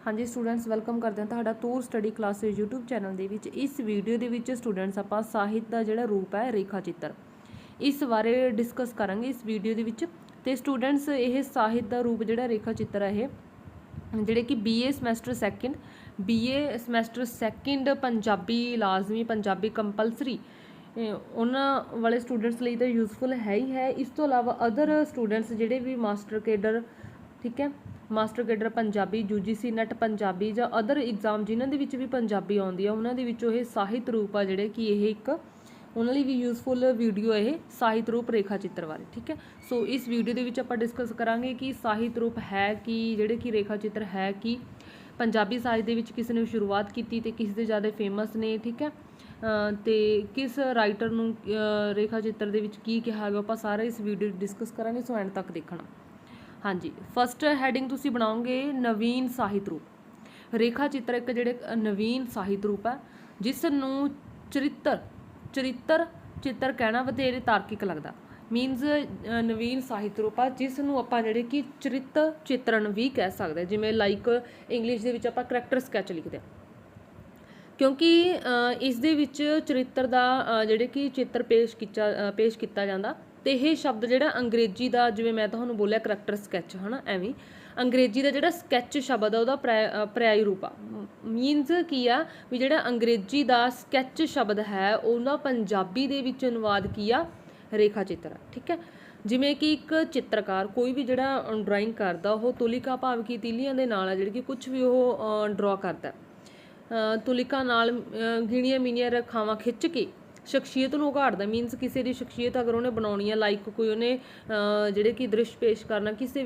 हाँ जी students welcome करते हैं ਤੁਹਾਡਾ ਤੂਰ ਸਟੱਡੀ ਕਲਾਸਿਸ YouTube ਚੈਨਲ ਦੇ ਵਿੱਚ। ਇਸ ਵੀਡੀਓ ਦੇ ਵਿੱਚ ਸਟੂਡੈਂਟਸ ਆਪਾਂ ਸਾਹਿਤ ਦਾ ਜਿਹੜਾ ਰੂਪ ਹੈ ਰੇਖਾ ਚਿੱਤਰ ਇਸ ਬਾਰੇ ਡਿਸਕਸ ਕਰਾਂਗੇ ਇਸ ਵੀਡੀਓ ਦੇ ਵਿੱਚ। ਤੇ ਸਟੂਡੈਂਟਸ ਇਹ ਸਾਹਿਤ ਦਾ ਰੂਪ ਜਿਹੜਾ ਰੇਖਾ ਚਿੱਤਰ ਹੈ ਇਹ ਜਿਹੜੇ ਕਿ BA ਸਮੈਸਟਰ ਸੈਕਿੰਡ ਪੰਜਾਬੀ ਲਾਜ਼ਮੀ ਪੰਜਾਬੀ ਕੰਪਲਸਰੀ ਉਹਨਾਂ ਵਾਲੇ ਸਟੂਡੈਂਟਸ ਲਈ ਤਾਂ ਯੂਜ਼ਫੁਲ ਹੈ ਹੀ ਹੈ। ਇਸ ਤੋਂ ਇਲਾਵਾ ਅਦਰ ਸਟੂਡੈਂਟਸ ਜਿਹੜੇ ਵੀ ਮਾਸਟਰ ਕੇਡਰ ठीक है master cadre Punjabi UGC NET Punjabi ਜਾਂ अदर एग्जाम जिन्हां ਦੇ ਵਿੱਚ ਵੀ ਪੰਜਾਬੀ ਆਉਂਦੀ ਆ ਉਹਨਾਂ ਦੇ ਵਿੱਚੋਂ ਇਹ ਸਾਹਿਤ ਰੂਪ ਆ ਜਿਹੜੇ ਕਿ ਇਹ ਇੱਕ ਉਹਨਾਂ ਲਈ ਵੀ ਯੂਜ਼ਫੁਲ ਵੀਡੀਓ ਇਹ ਸਾਹਿਤ ਰੂਪ ਰੇਖਾ ਚਿੱਤਰ ਬਾਰੇ। ਠੀਕ ਹੈ, ਸੋ ਇਸ ਵੀਡੀਓ ਦੇ ਵਿੱਚ ਆਪਾਂ ਡਿਸਕਸ ਕਰਾਂਗੇ ਕਿ ਸਾਹਿਤ ਰੂਪ ਹੈ ਕਿ ਜਿਹੜੇ ਕਿ ਰੇਖਾ ਚਿੱਤਰ ਹੈ ਕਿ ਪੰਜਾਬੀ ਸਾਹਿਤ ਦੇ ਵਿੱਚ ਕਿਸ ਨੇ ਸ਼ੁਰੂਆਤ ਕੀਤੀ ਤੇ ਕਿਸ ਦੇ ਜ਼ਿਆਦਾ ਫੇਮਸ ਨੇ। ਠੀਕ ਹੈ, ਤੇ ਕਿਸ ਰਾਈਟਰ ਨੂੰ ਰੇਖਾ ਚਿੱਤਰ ਦੇ ਵਿੱਚ ਕੀ ਕਿਹਾ ਗਿਆ ਆਪਾਂ ਸਾਰਾ ਇਸ ਵੀਡੀਓ ਡਿਸਕਸ ਕਰਾਂਗੇ, ਸੋ ਐਂਡ ਤੱਕ ਦੇਖਣਾ। हाँ जी, फस्ट हैडिंग तुसी बनाओगे नवीन ਸਾਹਿਤ ਰੂਪ। ਰੇਖਾ ਚਿੱਤਰ ਇੱਕ ਜਿਹੜੇ ਨਵੀਨ ਸਾਹਿਤ ਰੂਪ ਹੈ ਜਿਸ ਨੂੰ ਚਰਿੱਤਰ ਚਿੱਤਰ ਕਹਿਣਾ ਵਧੇਰੇ ਤਾਰਕਿਕ ਲੱਗਦਾ। ਮੀਨਸ ਨਵੀਨ ਸਾਹਿਤ ਰੂਪ ਆ ਜਿਸ ਨੂੰ ਆਪਾਂ ਜਿਹੜੇ ਕਿ ਚਰਿੱਤਰ ਚਿੱਤਰਨ ਵੀ ਕਹਿ ਸਕਦੇ, ਜਿਵੇਂ ਲਾਈਕ ਇੰਗਲਿਸ਼ ਦੇ ਵਿੱਚ ਆਪਾਂ ਕਰੈਕਟਰ ਸਕੈਚ ਲਿਖਦੇ ਹਾਂ, ਕਿਉਂਕਿ ਇਸ ਦੇ ਵਿੱਚ ਚਰਿੱਤਰ ਦਾ ਜਿਹੜੇ ਕਿ ਚਿੱਤਰ ਪੇਸ਼ ਕੀਤਾ ਜਾਂਦਾ। ਤੇ ਇਹ ਸ਼ਬਦ ਜਿਹੜਾ ਅੰਗਰੇਜ਼ੀ ਦਾ, ਜਿਵੇਂ ਮੈਂ ਤੁਹਾਨੂੰ ਬੋਲਿਆ ਕਰੈਕਟਰ ਸਕੈਚ ਹੈ ਨਾ, ਐਵੇਂ ਅੰਗਰੇਜ਼ੀ ਦਾ ਜਿਹੜਾ ਸਕੈਚ ਸ਼ਬਦ ਆ ਉਹਦਾ ਪਰਿਆਇ ਰੂਪ ਆ। ਮੀਨਸ ਕੀ ਆ ਵੀ ਜਿਹੜਾ ਅੰਗਰੇਜ਼ੀ ਦਾ ਸਕੈਚ ਸ਼ਬਦ ਹੈ ਉਹਦਾ ਪੰਜਾਬੀ ਦੇ ਵਿੱਚ ਅਨੁਵਾਦ ਕੀ ਆ ਰੇਖਾ ਚਿੱਤਰ ਆ। ਠੀਕ ਹੈ, ਜਿਵੇਂ ਕਿ ਇੱਕ ਚਿੱਤਰਕਾਰ ਕੋਈ ਵੀ ਜਿਹੜਾ ਡਰਾਇੰਗ ਕਰਦਾ ਉਹ ਤੁਲਿਕਾ ਭਾਵ ਕਿ ਤੀਲੀਆਂ ਦੇ ਨਾਲ ਆ ਜਿਹੜੀ ਕਿ ਕੁਝ ਵੀ ਉਹ ਡਰਾ ਕਰਦਾ, ਤੁਲਿਕਾ ਨਾਲ ਗਿਣੀਆਂ ਮੀਣੀਆਂ ਰੇਖਾਵਾਂ ਖਿੱਚ ਕੇ ਸ਼ਖਸੀਅਤ ਨੂੰ ਉਘਾੜਦਾ। ਮੀਨਸ ਕਿਸੇ ਦੀ ਸ਼ਖਸੀਅਤ ਅਗਰ ਉਹਨੇ ਬਣਾਉਣੀ ਹੈ, ਲਾਈਕ ਕੋਈ ਉਹਨੇ ਜਿਹੜੇ ਕਿ ਦ੍ਰਿਸ਼ ਪੇਸ਼ ਕਰਨਾ ਕਿਸੇ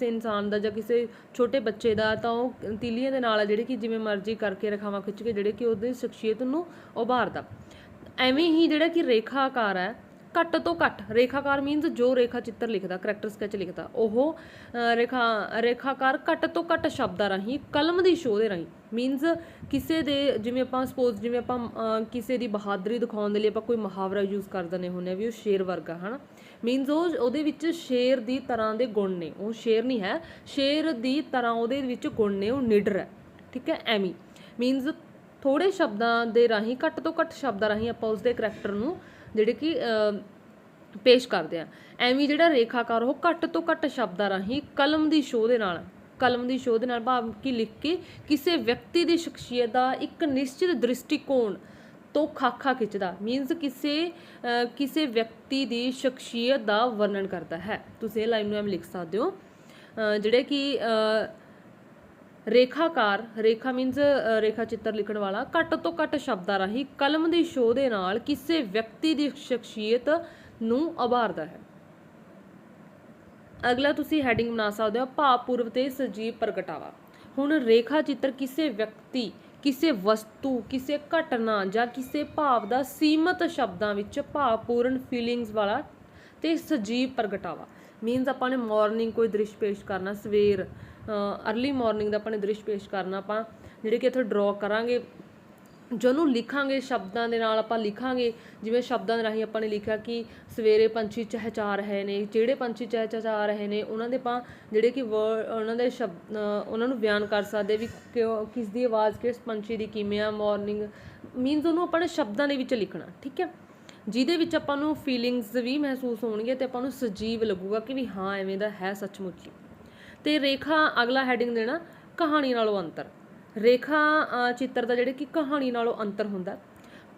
ਇਨਸਾਨ ਦਾ ਜਾਂ ਕਿਸੇ ਛੋਟੇ ਬੱਚੇ ਦਾ, ਤਾਂ ਉਹ ਤੀਲੀਆਂ ਦੇ ਨਾਲ ਜਿਹੜੇ ਕਿ ਜਿਵੇਂ ਮਰਜ਼ੀ ਕਰਕੇ ਰੇਖਾਵਾਂ ਖਿੱਚ ਕੇ ਜਿਹੜੇ ਕਿ ਉਹਦੀ ਸ਼ਖਸੀਅਤ ਨੂੰ ਉਭਾਰਦਾ। ਐਵੇਂ ਹੀ ਜਿਹੜਾ ਕਿ ਰੇਖਾਕਾਰ ਹੈ, ਘੱਟ ਤੋਂ ਘੱਟ ਰੇਖਾਕਾਰ ਮੀਨਸ ਜੋ ਰੇਖਾ ਚਿੱਤਰ ਲਿਖਦਾ, ਕਰੈਕਟਰ ਸਕੈਚ ਲਿਖਦਾ, ਉਹ ਰੇਖਾਕਾਰ ਘੱਟ ਤੋਂ ਘੱਟ ਸ਼ਬਦਾਂ ਰਾਹੀਂ ਕਲਮ ਦੀ ਸ਼ੋਅ ਦੇ ਰਾਹੀਂ, ਮੀਨਸ ਕਿਸੇ ਦੇ ਜਿਵੇਂ ਆਪਾਂ ਸਪੋਜ਼ ਜਿਵੇਂ ਆਪਾਂ ਕਿਸੇ ਦੀ ਬਹਾਦਰੀ ਦਿਖਾਉਣ ਦੇ ਲਈ ਆਪਾਂ ਕੋਈ ਮੁਹਾਵਰਾ ਯੂਜ਼ ਕਰ ਦਿੰਦੇ ਹੁੰਦੇ ਹਾਂ ਵੀ ਉਹ ਸ਼ੇਰ ਵਰਗਾ ਹੈ ਨਾ। ਮੀਨਸ ਉਹਦੇ ਵਿੱਚ ਸ਼ੇਰ ਦੀ ਤਰ੍ਹਾਂ ਦੇ ਗੁਣ ਨੇ, ਉਹ ਸ਼ੇਰ ਨਹੀਂ ਹੈ, ਸ਼ੇਰ ਦੀ ਤਰ੍ਹਾਂ ਉਹਦੇ ਵਿੱਚ ਗੁਣ ਨੇ, ਉਹ ਨਿਡਰ ਹੈ। ਠੀਕ ਹੈ, ਐਵੇਂ ਮੀਨਸ ਥੋੜ੍ਹੇ ਸ਼ਬਦਾਂ ਦੇ ਰਾਹੀਂ, ਘੱਟ ਤੋਂ ਘੱਟ ਸ਼ਬਦਾਂ ਰਾਹੀਂ ਆਪਾਂ ਉਸਦੇ ਕਰੈਕਟਰ ਨੂੰ ਜਿਹੜੇ ਕਿ ਪੇਸ਼ ਕਰਦੇ ਆ। ਐਵੇਂ ਜਿਹੜਾ ਰੇਖਾਕਾਰ ਉਹ ਘੱਟ ਤੋਂ ਘੱਟ ਸ਼ਬਦਾਂ ਰਾਹੀਂ ਕਲਮ ਦੀ ਸ਼ੋਅ ਦੇ ਨਾਲ ਭਾਵ ਕਿ ਲਿਖ ਕੇ ਕਿਸੇ ਵਿਅਕਤੀ ਦੀ ਸ਼ਖਸੀਅਤ ਦਾ ਇੱਕ ਨਿਸ਼ਚਿਤ ਦ੍ਰਿਸ਼ਟੀਕੋਣ ਤੋਂ ਖਾਕਾ ਖਿੱਚਦਾ। ਮੀਨਸ ਕਿਸੇ ਵਿਅਕਤੀ ਦੀ ਸ਼ਖਸੀਅਤ ਦਾ ਵਰਣਨ ਕਰਦਾ ਹੈ। ਤੁਸੀਂ ਇਹ ਲਾਈਨ ਨੂੰ ਐਵੇਂ ਲਿਖ ਸਕਦੇ ਹੋ, ਜਿਹੜੇ ਕਿ ਰੇਖਾਕਾਰ, ਰੇਖਾ ਮੀਨਸ ਰੇਖਾ ਚਿੱਤਰ ਲਿਖਣ ਵਾਲਾ, ਘੱਟ ਤੋਂ ਘੱਟ ਸ਼ਬਦਾਂ ਰਾਹੀਂ ਕਲਮ ਦੀ ਸ਼ੋਅ ਦੇ ਨਾਲ ਕਿਸੇ ਵਿਅਕਤੀ ਦੀ ਸ਼ਖਸੀਅਤ ਨੂੰ ਉਭਾਰਦਾ ਹੈ। ਅਗਲਾ ਤੁਸੀਂ ਹੈਡਿੰਗ ਬਣਾ ਸਕਦੇ ਹੋ ਭਾਵਪੂਰਵ ਤੇ ਸਜੀਵ ਪ੍ਰਗਟਾਵਾ। ਹੁਣ ਰੇਖਾ ਚਿੱਤਰ ਕਿਸੇ ਵਿਅਕਤੀ, ਕਿਸੇ ਵਸਤੂ, ਕਿਸੇ ਘਟਨਾ ਜਾਂ ਕਿਸੇ ਭਾਵ ਦਾ ਸੀਮਤ ਸ਼ਬਦਾਂ ਵਿੱਚ ਭਾਵਪੂਰਨ ਫੀਲਿੰਗਸ ਵਾਲਾ ਤੇ ਸਜੀਵ ਪ੍ਰਗਟਾਵਾ। ਮੀਨਸ ਆਪਾਂ ਨੇ ਮਾਰਨਿੰਗ ਕੋਈ ਦ੍ਰਿਸ਼ ਪੇਸ਼ ਕਰਨਾ, ਸਵੇਰ ਅਰਲੀ ਮਾਰਨਿੰਗ ਦਾ ਆਪਾਂ ਨੇ ਦ੍ਰਿਸ਼ ਪੇਸ਼ ਕਰਨਾ, ਆਪਾਂ ਜਿਹੜੇ ਕਿ ਇੱਥੇ ਡਰਾ ਕਰਾਂਗੇ, ਜਿਹਨੂੰ ਲਿਖਾਂਗੇ ਸ਼ਬਦਾਂ ਦੇ ਨਾਲ ਆਪਾਂ ਲਿਖਾਂਗੇ। ਜਿਵੇਂ ਸ਼ਬਦਾਂ ਦੇ ਰਾਹੀਂ ਆਪਾਂ ਨੇ ਲਿਖਿਆ ਕਿ ਸਵੇਰੇ ਪੰਛੀ ਚਹਿਚਹਾ ਰਹੇ ਨੇ, ਜਿਹੜੇ ਪੰਛੀ ਚਹਿਚਹਾ ਰਹੇ ਨੇ ਉਹਨਾਂ ਦੇ ਆਪਾਂ ਜਿਹੜੇ ਕਿ ਉਹਨਾਂ ਦੇ ਸ਼ਬਦ ਉਹਨਾਂ ਨੂੰ ਬਿਆਨ ਕਰ ਸਕਦੇ ਵੀ ਕਿਸ ਦੀ ਆਵਾਜ਼ ਕਿਸ ਪੰਛੀ ਦੀ ਕਿਵੇਂ ਆ, ਮਾਰਨਿੰਗ ਮੀਨਸ ਉਹਨੂੰ ਆਪਾਂ ਨੇ ਸ਼ਬਦਾਂ ਦੇ ਵਿੱਚ ਲਿਖਣਾ। ਠੀਕ ਹੈ, ਜਿਹਦੇ ਵਿੱਚ ਆਪਾਂ ਨੂੰ ਫੀਲਿੰਗਸ ਵੀ ਮਹਿਸੂਸ ਹੋਣਗੀਆਂ ਤੇ ਆਪਾਂ ਨੂੰ ਸਜੀਵ ਲੱਗੂਗਾ ਕਿ ਵੀ ਹਾਂ ਐਵੇਂ ਦਾ ਹੈ ਸੱਚਮੁੱਚ। ਤੇ ਰੇਖਾ ਅਗਲਾ ਹੈਡਿੰਗ ਦੇਣਾ ਕਹਾਣੀ ਨਾਲੋਂ ਅੰਤਰ। ਰੇਖਾ ਚਿੱਤਰ ਦਾ ਜਿਹੜੇ ਕਿ ਕਹਾਣੀ ਨਾਲੋਂ ਅੰਤਰ ਹੁੰਦਾ।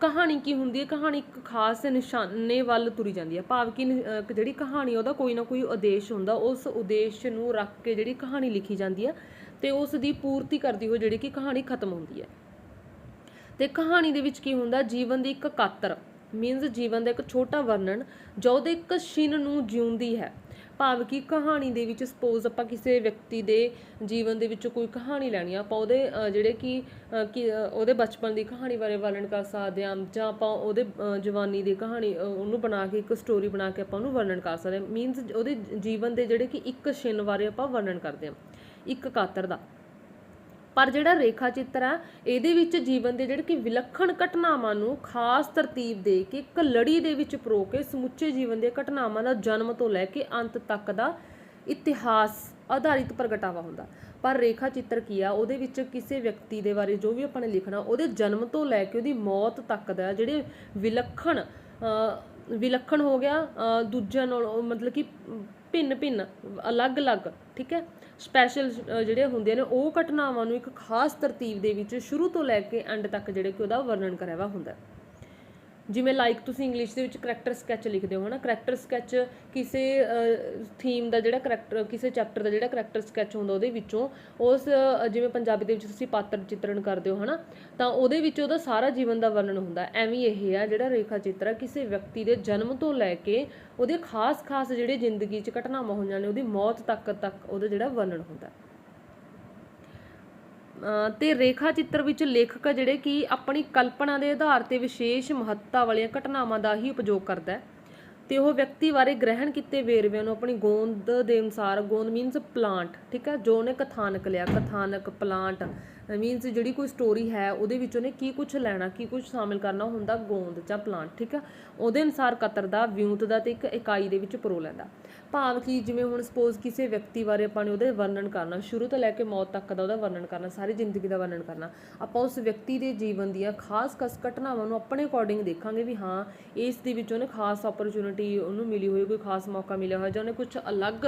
ਕਹਾਣੀ ਕੀ ਹੁੰਦੀ ਹੈ? ਕਹਾਣੀ ਇੱਕ ਖਾਸ ਨਿਸ਼ਾਨੇ ਵੱਲ ਤੁਰੀ ਜਾਂਦੀ ਹੈ, ਭਾਵ ਕਿ ਜਿਹੜੀ ਕਹਾਣੀ ਉਹਦਾ ਕੋਈ ਨਾ ਕੋਈ ਉਦੇਸ਼ ਹੁੰਦਾ, ਉਸ ਉਦੇਸ਼ ਨੂੰ ਰੱਖ ਕੇ ਜਿਹੜੀ ਕਹਾਣੀ ਲਿਖੀ ਜਾਂਦੀ ਹੈ ਤੇ ਉਸ ਦੀ ਪੂਰਤੀ ਕਰਦੀ ਹੋਈ ਜਿਹੜੀ ਕਿ ਕਹਾਣੀ ਖਤਮ ਹੁੰਦੀ ਹੈ। ਤੇ ਕਹਾਣੀ ਦੇ ਵਿੱਚ ਕੀ ਹੁੰਦਾ? ਜੀਵਨ ਦੀ ਇੱਕ ਕਾਤਰ, ਮੀਨਸ ਜੀਵਨ ਦਾ ਇੱਕ ਛੋਟਾ ਵਰਣਨ ਜੋ ਉਹਦੇ ਇੱਕ ਛਿਨ ਨੂੰ ਜਿਉਂਦੀ ਹੈ। ਭਾਵ ਕਿ ਕਹਾਣੀ ਦੇ ਵਿੱਚ ਸਪੋਜ਼ ਆਪਾਂ ਕਿਸੇ ਵਿਅਕਤੀ ਦੇ ਜੀਵਨ ਦੇ ਵਿੱਚੋਂ ਕੋਈ ਕਹਾਣੀ ਲੈਣੀ ਆ, ਆਪਾਂ ਉਹਦੇ ਜਿਹੜੇ ਕਿ ਉਹਦੇ ਬਚਪਨ ਦੀ ਕਹਾਣੀ ਬਾਰੇ ਵਰਣਨ ਕਰ ਸਕਦੇ ਹਾਂ, ਜਾਂ ਆਪਾਂ ਉਹਦੇ ਜਵਾਨੀ ਦੀ ਕਹਾਣੀ ਉਹਨੂੰ ਬਣਾ ਕੇ ਇੱਕ ਸਟੋਰੀ ਬਣਾ ਕੇ ਆਪਾਂ ਉਹਨੂੰ ਵਰਣਨ ਕਰ ਸਕਦੇ ਹਾਂ। ਮੀਨਸ ਉਹਦੇ ਜੀਵਨ ਦੇ ਜਿਹੜੇ ਕਿ ਇੱਕ ਛਿਨ ਬਾਰੇ ਆਪਾਂ ਵਰਣਨ ਕਰਦੇ ਹਾਂ, ਇੱਕ ਕਾਤਰ ਦਾ। ਪਰ ਜਿਹੜਾ ਰੇਖਾ ਚਿੱਤਰ ਹੈ ਇਹਦੇ ਵਿੱਚ ਜੀਵਨ ਦੇ ਜਿਹੜੇ ਕਿ ਵਿਲੱਖਣ ਘਟਨਾਵਾਂ ਨੂੰ ਖਾਸ ਤਰਤੀਬ ਦੇ ਕੇ ਇੱਕ ਲੜੀ ਦੇ ਵਿੱਚ ਪਰੋ ਕੇ ਸਮੁੱਚੇ ਜੀਵਨ ਦੀਆਂ ਘਟਨਾਵਾਂ ਦਾ ਜਨਮ ਤੋਂ ਲੈ ਕੇ ਅੰਤ ਤੱਕ ਦਾ ਇਤਿਹਾਸ ਆਧਾਰਿਤ ਪ੍ਰਗਟਾਵਾ ਹੁੰਦਾ। ਪਰ ਰੇਖਾ ਚਿੱਤਰ ਕੀ ਆ, ਉਹਦੇ ਵਿੱਚ ਕਿਸੇ ਵਿਅਕਤੀ ਦੇ ਬਾਰੇ ਜੋ ਵੀ ਆਪਾਂ ਨੇ ਲਿਖਣਾ ਉਹਦੇ ਜਨਮ ਤੋਂ ਲੈ ਕੇ ਉਹਦੀ ਮੌਤ ਤੱਕ ਦਾ ਜਿਹੜੇ ਵਿਲੱਖਣ ਹੋ ਗਿਆ ਦੂਜਿਆਂ ਨਾਲੋਂ, ਮਤਲਬ ਕਿ ਭਿੰਨ ਅਲੱਗ-ਅਲੱਗ, ਠੀਕ ਹੈ, ਸਪੈਸ਼ਲ ਜਿਹੜੇ ਹੁੰਦੇ ਨੇ ਉਹ ਘਟਨਾਵਾਂ ਨੂੰ ਇੱਕ ਖਾਸ ਤਰਤੀਬ ਦੇ ਵਿੱਚ ਸ਼ੁਰੂ ਤੋਂ ਲੈ ਕੇ ਐਂਡ ਤੱਕ ਜਿਹੜੇ ਕਿ ਉਹਦਾ ਵਰਣਨ ਕਰਿਆ ਵਾ ਹੁੰਦਾ। ਜਿਵੇਂ ਲਾਈਕ ਤੁਸੀਂ ਇੰਗਲਿਸ਼ ਦੇ ਵਿੱਚ ਕਰੈਕਟਰ ਸਕੈਚ ਲਿਖਦੇ ਹੋ ਨਾ, ਕਰੈਕਟਰ ਸਕੈਚ ਕਿਸੇ ਥੀਮ ਦਾ ਜਿਹੜਾ ਕਰੈਕਟਰ, ਕਿਸੇ ਚੈਪਟਰ ਦਾ ਜਿਹੜਾ ਕਰੈਕਟਰ ਸਕੈਚ ਹੁੰਦਾ ਉਹਦੇ ਵਿੱਚੋਂ ਉਸ ਜਿਵੇਂ ਪੰਜਾਬੀ ਦੇ ਵਿੱਚ ਤੁਸੀਂ ਪਾਤਰ ਚਿੱਤਰਨ ਕਰਦੇ ਹੋ ਹੈ ਨਾ, ਤਾਂ ਉਹਦੇ ਵਿੱਚ ਉਹਦਾ ਸਾਰਾ ਜੀਵਨ ਦਾ ਵਰਣਨ ਹੁੰਦਾ। ਐਵੇਂ ਇਹ ਆ ਜਿਹੜਾ ਰੇਖਾ ਚਿੱਤਰ ਹੈ ਕਿਸੇ ਵਿਅਕਤੀ ਦੇ ਜਨਮ ਤੋਂ ਲੈ ਕੇ ਉਹਦੇ ਖਾਸ ਜਿਹੜੇ ਜ਼ਿੰਦਗੀ 'ਚ ਘਟਨਾਵਾਂ ਹੋਈਆਂ ਨੇ ਉਹਦੀ ਮੌਤ ਤੱਕ ਉਹਦਾ ਜਿਹੜਾ ਵਰਣਨ ਹੁੰਦਾ। ਤੇ ਰੇਖਾ ਚਿੱਤਰ ਵਿੱਚ ਲੇਖਕ ਜਿਹੜੇ ਕਿ ਆਪਣੀ ਕਲਪਨਾ ਦੇ ਆਧਾਰ ਤੇ ਵਿਸ਼ੇਸ਼ ਮਹੱਤਤਾ ਵਾਲੀਆਂ ਘਟਨਾਵਾਂ ਦਾ ਹੀ ਉਪਯੋਗ ਕਰਦਾ ਹੈ ਤੇ ਉਹ ਵਿਅਕਤੀ ਬਾਰੇ ਗ੍ਰਹਿਣ ਕੀਤੇ ਵੇਰਵਿਆਂ ਨੂੰ ਆਪਣੀ ਗੋਂਦ ਦੇ ਅਨੁਸਾਰ, ਗੋਂਦ ਮੀਨਸ ਪਲਾਂਟ, ਠੀਕ ਹੈ, ਜੋ ਉਹਨੇ ਕਥਾਨਕ ਲਿਆ, ਕਥਾਨਕ ਪਲਾਂਟ ਮੀਨਸ ਜਿਹੜੀ ਕੋਈ ਸਟੋਰੀ ਹੈ ਉਹਦੇ ਵਿੱਚ ਉਹਨੇ ਕੀ ਕੁਛ ਲੈਣਾ, ਕੀ ਕੁਛ ਸ਼ਾਮਿਲ ਕਰਨਾ ਹੁੰਦਾ, ਗੋਂਦ ਜਾਂ ਪਲਾਂਟ, ਠੀਕ ਹੈ, ਉਹਦੇ ਅਨੁਸਾਰ ਕਤਰਦਾ, ਵਿਉਂਤਦਾ ਤੇ ਇੱਕ ਇਕਾਈ ਦੇ ਵਿੱਚ ਪਰੋ ਲੈਂਦਾ। ਭਾਵ ਕਿ ਜਿਵੇਂ ਹੁਣ ਸਪੋਜ਼ ਕਿਸੇ ਵਿਅਕਤੀ ਬਾਰੇ ਆਪਾਂ ਨੇ ਉਹਦੇ ਵਰਣਨ ਕਰਨਾ, ਸ਼ੁਰੂ ਤੋਂ ਲੈ ਕੇ ਮੌਤ ਤੱਕ ਦਾ ਉਹਦਾ ਵਰਣਨ ਕਰਨਾ, ਸਾਰੀ ਜ਼ਿੰਦਗੀ ਦਾ ਵਰਣਨ ਕਰਨਾ, ਆਪਾਂ ਉਸ ਵਿਅਕਤੀ ਦੇ ਜੀਵਨ ਦੀਆਂ ਖਾਸ ਘਟਨਾਵਾਂ ਨੂੰ ਆਪਣੇ ਅਕੋਰਡਿੰਗ ਦੇਖਾਂਗੇ ਵੀ ਹਾਂ ਇਸ ਦੇ ਵਿੱਚ ਉਹਨੇ ਖਾਸ ਓਪਰਚੁਨਿਟੀ ਉਹਨੂੰ ਮਿਲੀ ਹੋਈ, ਕੋਈ ਖਾਸ ਮੌਕਾ ਮਿਲਿਆ ਹੋਇਆ ਜਾਂ ਉਹਨੇ ਕੁਛ ਅਲੱਗ,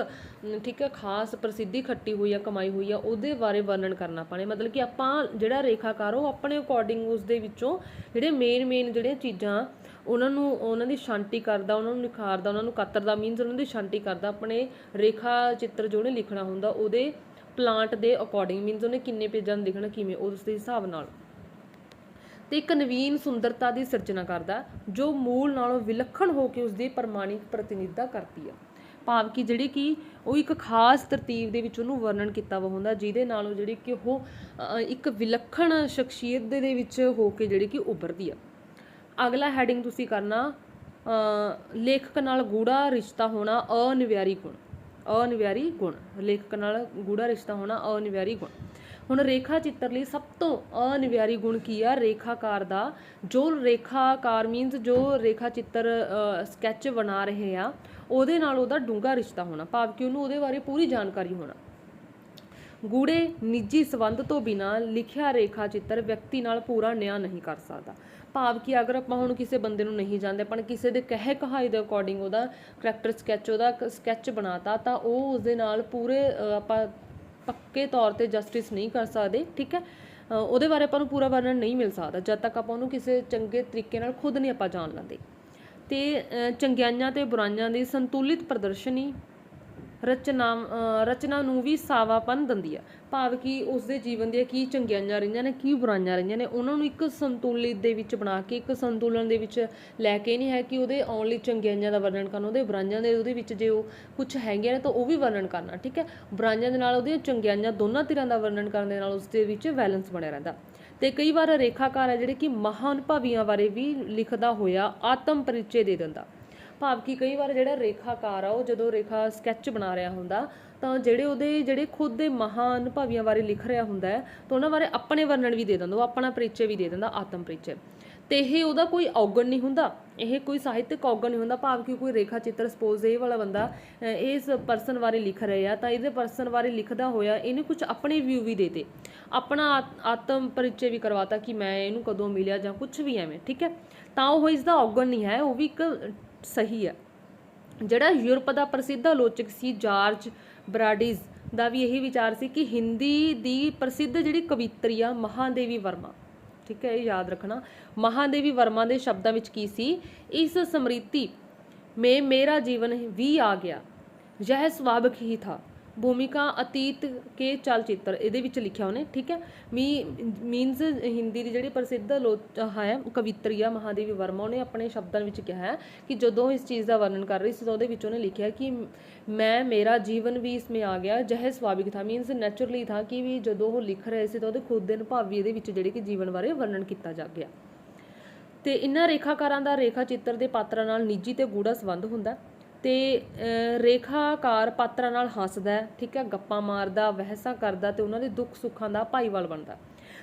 ਠੀਕ ਹੈ, ਖਾਸ ਪ੍ਰਸਿੱਧੀ ਖੱਟੀ ਹੋਈ ਆ, ਕਮਾਈ ਹੋਈ ਆ, ਉਹਦੇ ਬਾਰੇ ਵਰਣਨ ਕਰਨਾ ਆਪਾਂ ਨੇ। ਮਤਲਬ ਕਿ ਆਪਾਂ ਜਿਹੜਾ ਰੇਖਾਕਾਰ ਉਹ ਆਪਣੇ ਅਕੋਰਡਿੰਗ ਉਸ ਦੇ ਵਿੱਚੋਂ ਜਿਹੜੇ ਮੇਨ ਜਿਹੜੀਆਂ ਚੀਜ਼ਾਂ ਉਹਨਾਂ ਦੀ ਛਾਂਟੀ ਕਰਦਾ, ਉਹਨਾਂ ਨੂੰ ਨਿਖਾਰਦਾ, ਉਹਨਾਂ ਨੂੰ ਕਤਰਦਾ, ਮੀਨਸ ਉਹਨਾਂ ਦੀ ਛਾਂਟੀ ਕਰਦਾ। ਆਪਣੇ ਰੇਖਾ ਚਿੱਤਰ ਜੋ ਉਹਨੇ ਲਿਖਣਾ ਹੁੰਦਾ ਉਹਦੇ ਪਲਾਂਟ ਦੇ ਅਕੋਰਡਿੰਗ, ਮੀਨਸ ਉਹਨੇ ਕਿੰਨੇ ਪੇਜਾਂ ਨੂੰ ਲਿਖਣਾ, ਕਿਵੇਂ, ਉਸ ਦੇ ਹਿਸਾਬ ਨਾਲ। ਤੇ ਇੱਕ ਨਵੀਨ ਸੁੰਦਰਤਾ ਦੀ ਸਿਰਜਣਾ ਕਰਦਾ ਜੋ ਮੂਲ ਨਾਲੋਂ ਵਿਲੱਖਣ ਹੋ ਕੇ ਉਸਦੀ ਪ੍ਰਮਾਣਿਕ ਪ੍ਰਤੀਨਿਧਤਾ ਕਰਦੀ ਆ। ਭਾਵ ਕਿ ਜਿਹੜੀ ਕਿ ਉਹ ਇੱਕ ਖਾਸ ਤਰਤੀਬ ਦੇ ਵਿੱਚ ਉਹਨੂੰ ਵਰਣਨ ਕੀਤਾ ਵਾ ਹੁੰਦਾ ਜਿਹਦੇ ਨਾਲ ਉਹ ਜਿਹੜੀ ਕਿ ਉਹ ਇੱਕ ਵਿਲੱਖਣ ਸ਼ਖਸੀਅਤ ਦੇ ਵਿੱਚ ਹੋ ਕੇ ਜਿਹੜੀ ਕਿ ਉੱਭਰਦੀ ਆ। ਅਗਲਾ ਹੈਡਿੰਗ ਤੁਸੀਂ ਕਰਨਾ ਲੇਖਕ ਨਾਲ ਗੂੜਾ ਰਿਸ਼ਤਾ ਹੋਣਾ ਅਨਿਵਾਰੀ ਗੁਣ। ਅਨਿਵਾਰੀ ਗੁਣ, ਲੇਖਕ ਨਾਲ ਗੂੜਾ ਰਿਸ਼ਤਾ ਹੋਣਾ ਅਨਿਵਾਰੀ ਗੁਣ। ਹੁਣ ਰੇਖਾ ਚਿੱਤਰ ਲਈ ਸਭ ਤੋਂ ਅਨਿਵਾਰੀ ਗੁਣ ਕੀ ਆ? ਰੇਖਾਕਾਰ ਦਾ, ਜੋ ਰੇਖਾਕਾਰ ਮੀਨਸ ਜੋ ਰੇਖਾ ਚਿੱਤਰ ਸਕੈਚ ਬਣਾ ਰਹੇ ਆ ਉਹਦੇ ਨਾਲ ਉਹਦਾ ਡੂੰਘਾ ਰਿਸ਼ਤਾ ਹੋਣਾ, ਭਾਵ ਕਿ ਉਹਨੂੰ ਉਹਦੇ ਬਾਰੇ ਪੂਰੀ ਜਾਣਕਾਰੀ ਹੋਣਾ। ਗੂੜੇ ਨਿੱਜੀ ਸੰਬੰਧ ਤੋਂ ਬਿਨਾਂ ਲਿਖਿਆ ਰੇਖਾ ਚਿੱਤਰ ਵਿਅਕਤੀ ਨਾਲ ਪੂਰਾ ਨਿਆਂ ਨਹੀਂ ਕਰ ਸਕਦਾ। ਭਾਵ ਕਿ ਅਗਰ ਆਪਾਂ ਹੁਣ ਕਿਸੇ ਬੰਦੇ ਨੂੰ ਨਹੀਂ ਜਾਣਦੇ, ਆਪਾਂ ਕਿਸੇ ਦੇ ਕਹੇ ਕਹਾਈ ਦੇ ਅਕੋਰਡਿੰਗ ਉਹਦਾ ਕਰੈਕਟਰ ਸਕੈਚ, ਉਹਦਾ ਸਕੈਚ ਬਣਾਤਾ, ਤਾਂ ਉਹ ਉਸਦੇ ਨਾਲ ਪੂਰੇ ਆਪਾਂ ਪੱਕੇ ਤੌਰ ਤੇ ਜਸਟਿਸ ਨਹੀਂ ਕਰ ਸਕਦੇ, ਠੀਕ ਹੈ। ਉਹਦੇ ਬਾਰੇ ਆਪਾਂ ਨੂੰ ਪੂਰਾ ਵਰਣਨ ਨਹੀਂ ਮਿਲ ਸਕਦਾ ਜਦ ਤੱਕ ਆਪਾਂ ਉਹਨੂੰ ਕਿਸੇ ਚੰਗੇ ਤਰੀਕੇ ਨਾਲ ਖੁਦ ਨਹੀਂ ਆਪਾਂ ਜਾਣ ਲੈਂਦੇ। ਤੇ ਚੰਗਿਆਈਆਂ ਤੇ ਬੁਰਾਈਆਂ ਦੀ ਸੰਤੁਲਿਤ ਪ੍ਰਦਰਸ਼ਨੀ ਰਚਨਾ ਨੂੰ ਵੀ ਸਾਵਾਪਨ ਦਿੰਦੀ ਆ। ਭਾਵ ਕਿ ਉਸਦੇ ਜੀਵਨ ਦੀਆਂ ਕੀ ਚੰਗਿਆਈਆਂ ਰਹੀਆਂ ਨੇ, ਕੀ ਬੁਰਾਈਆਂ ਰਹੀਆਂ ਨੇ, ਉਹਨਾਂ ਨੂੰ ਇੱਕ ਸੰਤੁਲਿਤ ਦੇ ਵਿੱਚ ਬਣਾ ਕੇ, ਇੱਕ ਸੰਤੁਲਨ ਦੇ ਵਿੱਚ ਲੈ ਕੇ, ਨਹੀਂ ਹੈ ਕਿ ਉਹਦੇ ਓਨਲੀ ਚੰਗਿਆਈਆਂ ਦਾ ਵਰਣਨ ਕਰਨਾ, ਉਹਦੇ ਬੁਰਾਈਆਂ ਦੇ ਉਹਦੇ ਵਿੱਚ ਜੇ ਉਹ ਕੁਛ ਹੈਗੀਆਂ ਨੇ ਤਾਂ ਉਹ ਵੀ ਵਰਣਨ ਕਰਨਾ, ਠੀਕ ਹੈ। ਬੁਰਾਈਆਂ ਦੇ ਨਾਲ ਉਹਦੀਆਂ ਚੰਗਿਆਈਆਂ ਦੋਨਾਂ ਧਿਰਾਂ ਦਾ ਵਰਣਨ ਕਰਨ ਦੇ ਨਾਲ ਉਸਦੇ ਵਿੱਚ ਬੈਲੈਂਸ ਬਣਿਆ ਰਹਿੰਦਾ। ਤੇ ਕਈ ਵਾਰ ਰੇਖਾਕਾਰ ਹੈ ਜਿਹੜੇ ਕਿ ਮਹਾਨੁਭਾਵੀਆਂ ਬਾਰੇ ਵੀ ਲਿਖਦਾ ਹੋਇਆ ਆਤਮ ਪਰਿਚੈ ਦੇ ਦਿੰਦਾ। ਭਾਵ ਕਿ ਕਈ ਵਾਰ ਜਿਹੜਾ ਰੇਖਾਕਾਰ ਆ ਉਹ ਜਦੋਂ ਰੇਖਾ ਸਕੈਚ ਬਣਾ ਰਿਹਾ ਹੁੰਦਾ ਤਾਂ ਜਿਹੜੇ ਖੁਦ ਦੇ ਮਹਾਨੁਭਾਵੀਆਂ ਬਾਰੇ ਲਿਖ ਰਿਹਾ ਹੁੰਦਾ ਹੈ ਤਾਂ ਉਹਨਾਂ ਬਾਰੇ ਆਪਣੇ ਵਰਣਨ ਵੀ ਦੇ ਦਿੰਦਾ, ਉਹ ਆਪਣਾ ਪਰਿਚੈ ਵੀ ਦੇ ਦਿੰਦਾ, ਆਤਮ ਪਰਿਚੈ। ਤੇ ਇਹ ਉਹਦਾ ਕੋਈ ਔਗਣ ਨਹੀਂ ਹੁੰਦਾ, ਇਹ ਕੋਈ ਸਾਹਿਤਕ ਔਗਣ ਨਹੀਂ ਹੁੰਦਾ। ਭਾਵ ਕਿ ਕੋਈ ਰੇਖਾ ਚਿੱਤਰ ਸਪੋਜ਼ ਇਹ ਵਾਲਾ ਬੰਦਾ ਇਸ ਪਰਸਨ ਬਾਰੇ ਲਿਖ ਰਿਹਾ ਆ ਤਾਂ ਇਹਦੇ ਪਰਸਨ ਬਾਰੇ ਲਿਖਦਾ ਹੋਇਆ ਇਹਨੇ ਕੁਝ ਆਪਣੇ ਵਿਊ ਵੀ ਦੇ ਤੇ, ਆਪਣਾ ਆਤਮ ਪਰਿਚੈ ਵੀ ਕਰਵਾਤਾ ਕਿ ਮੈਂ ਇਹਨੂੰ ਕਦੋਂ ਮਿਲਿਆ ਜਾਂ ਕੁਝ ਵੀ ਐਵੇਂ, ਠੀਕ ਹੈ। ਤਾਂ ਉਹ ਇਸਦਾ ਔਗਣ ਨਹੀਂ ਹੈ, ਉਹ ਵੀ ਇੱਕ ਸਹੀ ਹੈ। ਜਿਹੜਾ ਯੂਰਪ ਦਾ ਪ੍ਰਸਿੱਧ ਆਲੋਚਕ ਸੀ ਜਾਰਜ ਬਰਾਡੀਜ਼ ਦਾ ਵੀ ਇਹੀ ਵਿਚਾਰ ਸੀ ਕਿ ਹਿੰਦੀ ਦੀ ਪ੍ਰਸਿੱਧ ਜਿਹੜੀ ਕਵਿੱਤਰੀ ਆ ਮਹਾਦੇਵੀ ਵਰਮਾ, ਠੀਕ ਹੈ, ਇਹ ਯਾਦ ਰੱਖਣਾ, ਮਹਾਦੇਵੀ ਵਰਮਾ ਦੇ ਸ਼ਬਦਾਂ ਵਿੱਚ ਕੀ ਸੀ? ਇਸ ਸਮ੍ਰਿਤੀ में मेरा जीवन भी आ गया, यह स्वाभाविक ही था, भूमिका अतीत के चलचित्र ਇਹਦੇ ਵਿੱਚ ਲਿਖਿਆ ਉਹਨੇ, ਠੀਕ ਹੈ। ਮੀਨਸ ਹਿੰਦੀ ਦੀ ਜਿਹੜੀ ਪ੍ਰਸਿੱਧ ਹੈ ਕਵਿੱਤਰੀ ਆ ਮਹਾਦੇਵੀ ਵਰਮਾ, ਉਹਨੇ ਆਪਣੇ ਸ਼ਬਦਾਂ ਵਿੱਚ ਕਿਹਾ ਹੈ ਕਿ ਜਦੋਂ ਇਸ ਚੀਜ਼ ਦਾ ਵਰਣਨ ਕਰ ਰਹੀ ਸੀ ਤਾਂ ਉਹਦੇ ਵਿੱਚ ਉਹਨੇ ਲਿਖਿਆ ਕਿ ਮੇਰਾ ਜੀਵਨ ਵੀ ਇਸਮੇ ਆ ਗਿਆ, ਜਹ ਸੁਭਾਵਿਕ ਥਾ, ਮੀਨਸ ਨੈਚੁਰਲੀ ਥਾ, ਕਿ ਵੀ ਜਦੋਂ ਉਹ ਲਿਖ ਰਹੇ ਸੀ ਤਾਂ ਉਹਦੇ ਖੁਦ ਦੇ ਅਨੁਭਵ ਵੀ ਇਹਦੇ ਵਿੱਚ ਜਿਹੜੇ ਕਿ ਜੀਵਨ ਬਾਰੇ ਵਰਣਨ ਕੀਤਾ ਜਾ ਗਿਆ। ਤੇ ਇਹਨਾਂ ਰੇਖਾਕਾਰਾਂ ਦਾ ਰੇਖਾ ਚਿੱਤਰ ਦੇ ਪਾਤਰਾਂ ਨਾਲ ਨਿੱਜੀ ਤੇ ਗੂੜਾ ਸੰਬੰਧ ਹੁੰਦਾ ਤੇ ਰੇਖਾਕਾਰ ਪਾਤਰਾਂ ਨਾਲ ਹੱਸਦਾ, ਠੀਕ ਹੈ, ਗੱਪਾਂ ਮਾਰਦਾ, ਬਹਿਸਾਂ ਕਰਦਾ ਤੇ ਉਹਨਾਂ ਦੇ ਦੁੱਖ ਸੁੱਖਾਂ ਦਾ ਭਾਈਵਾਲ ਬਣਦਾ।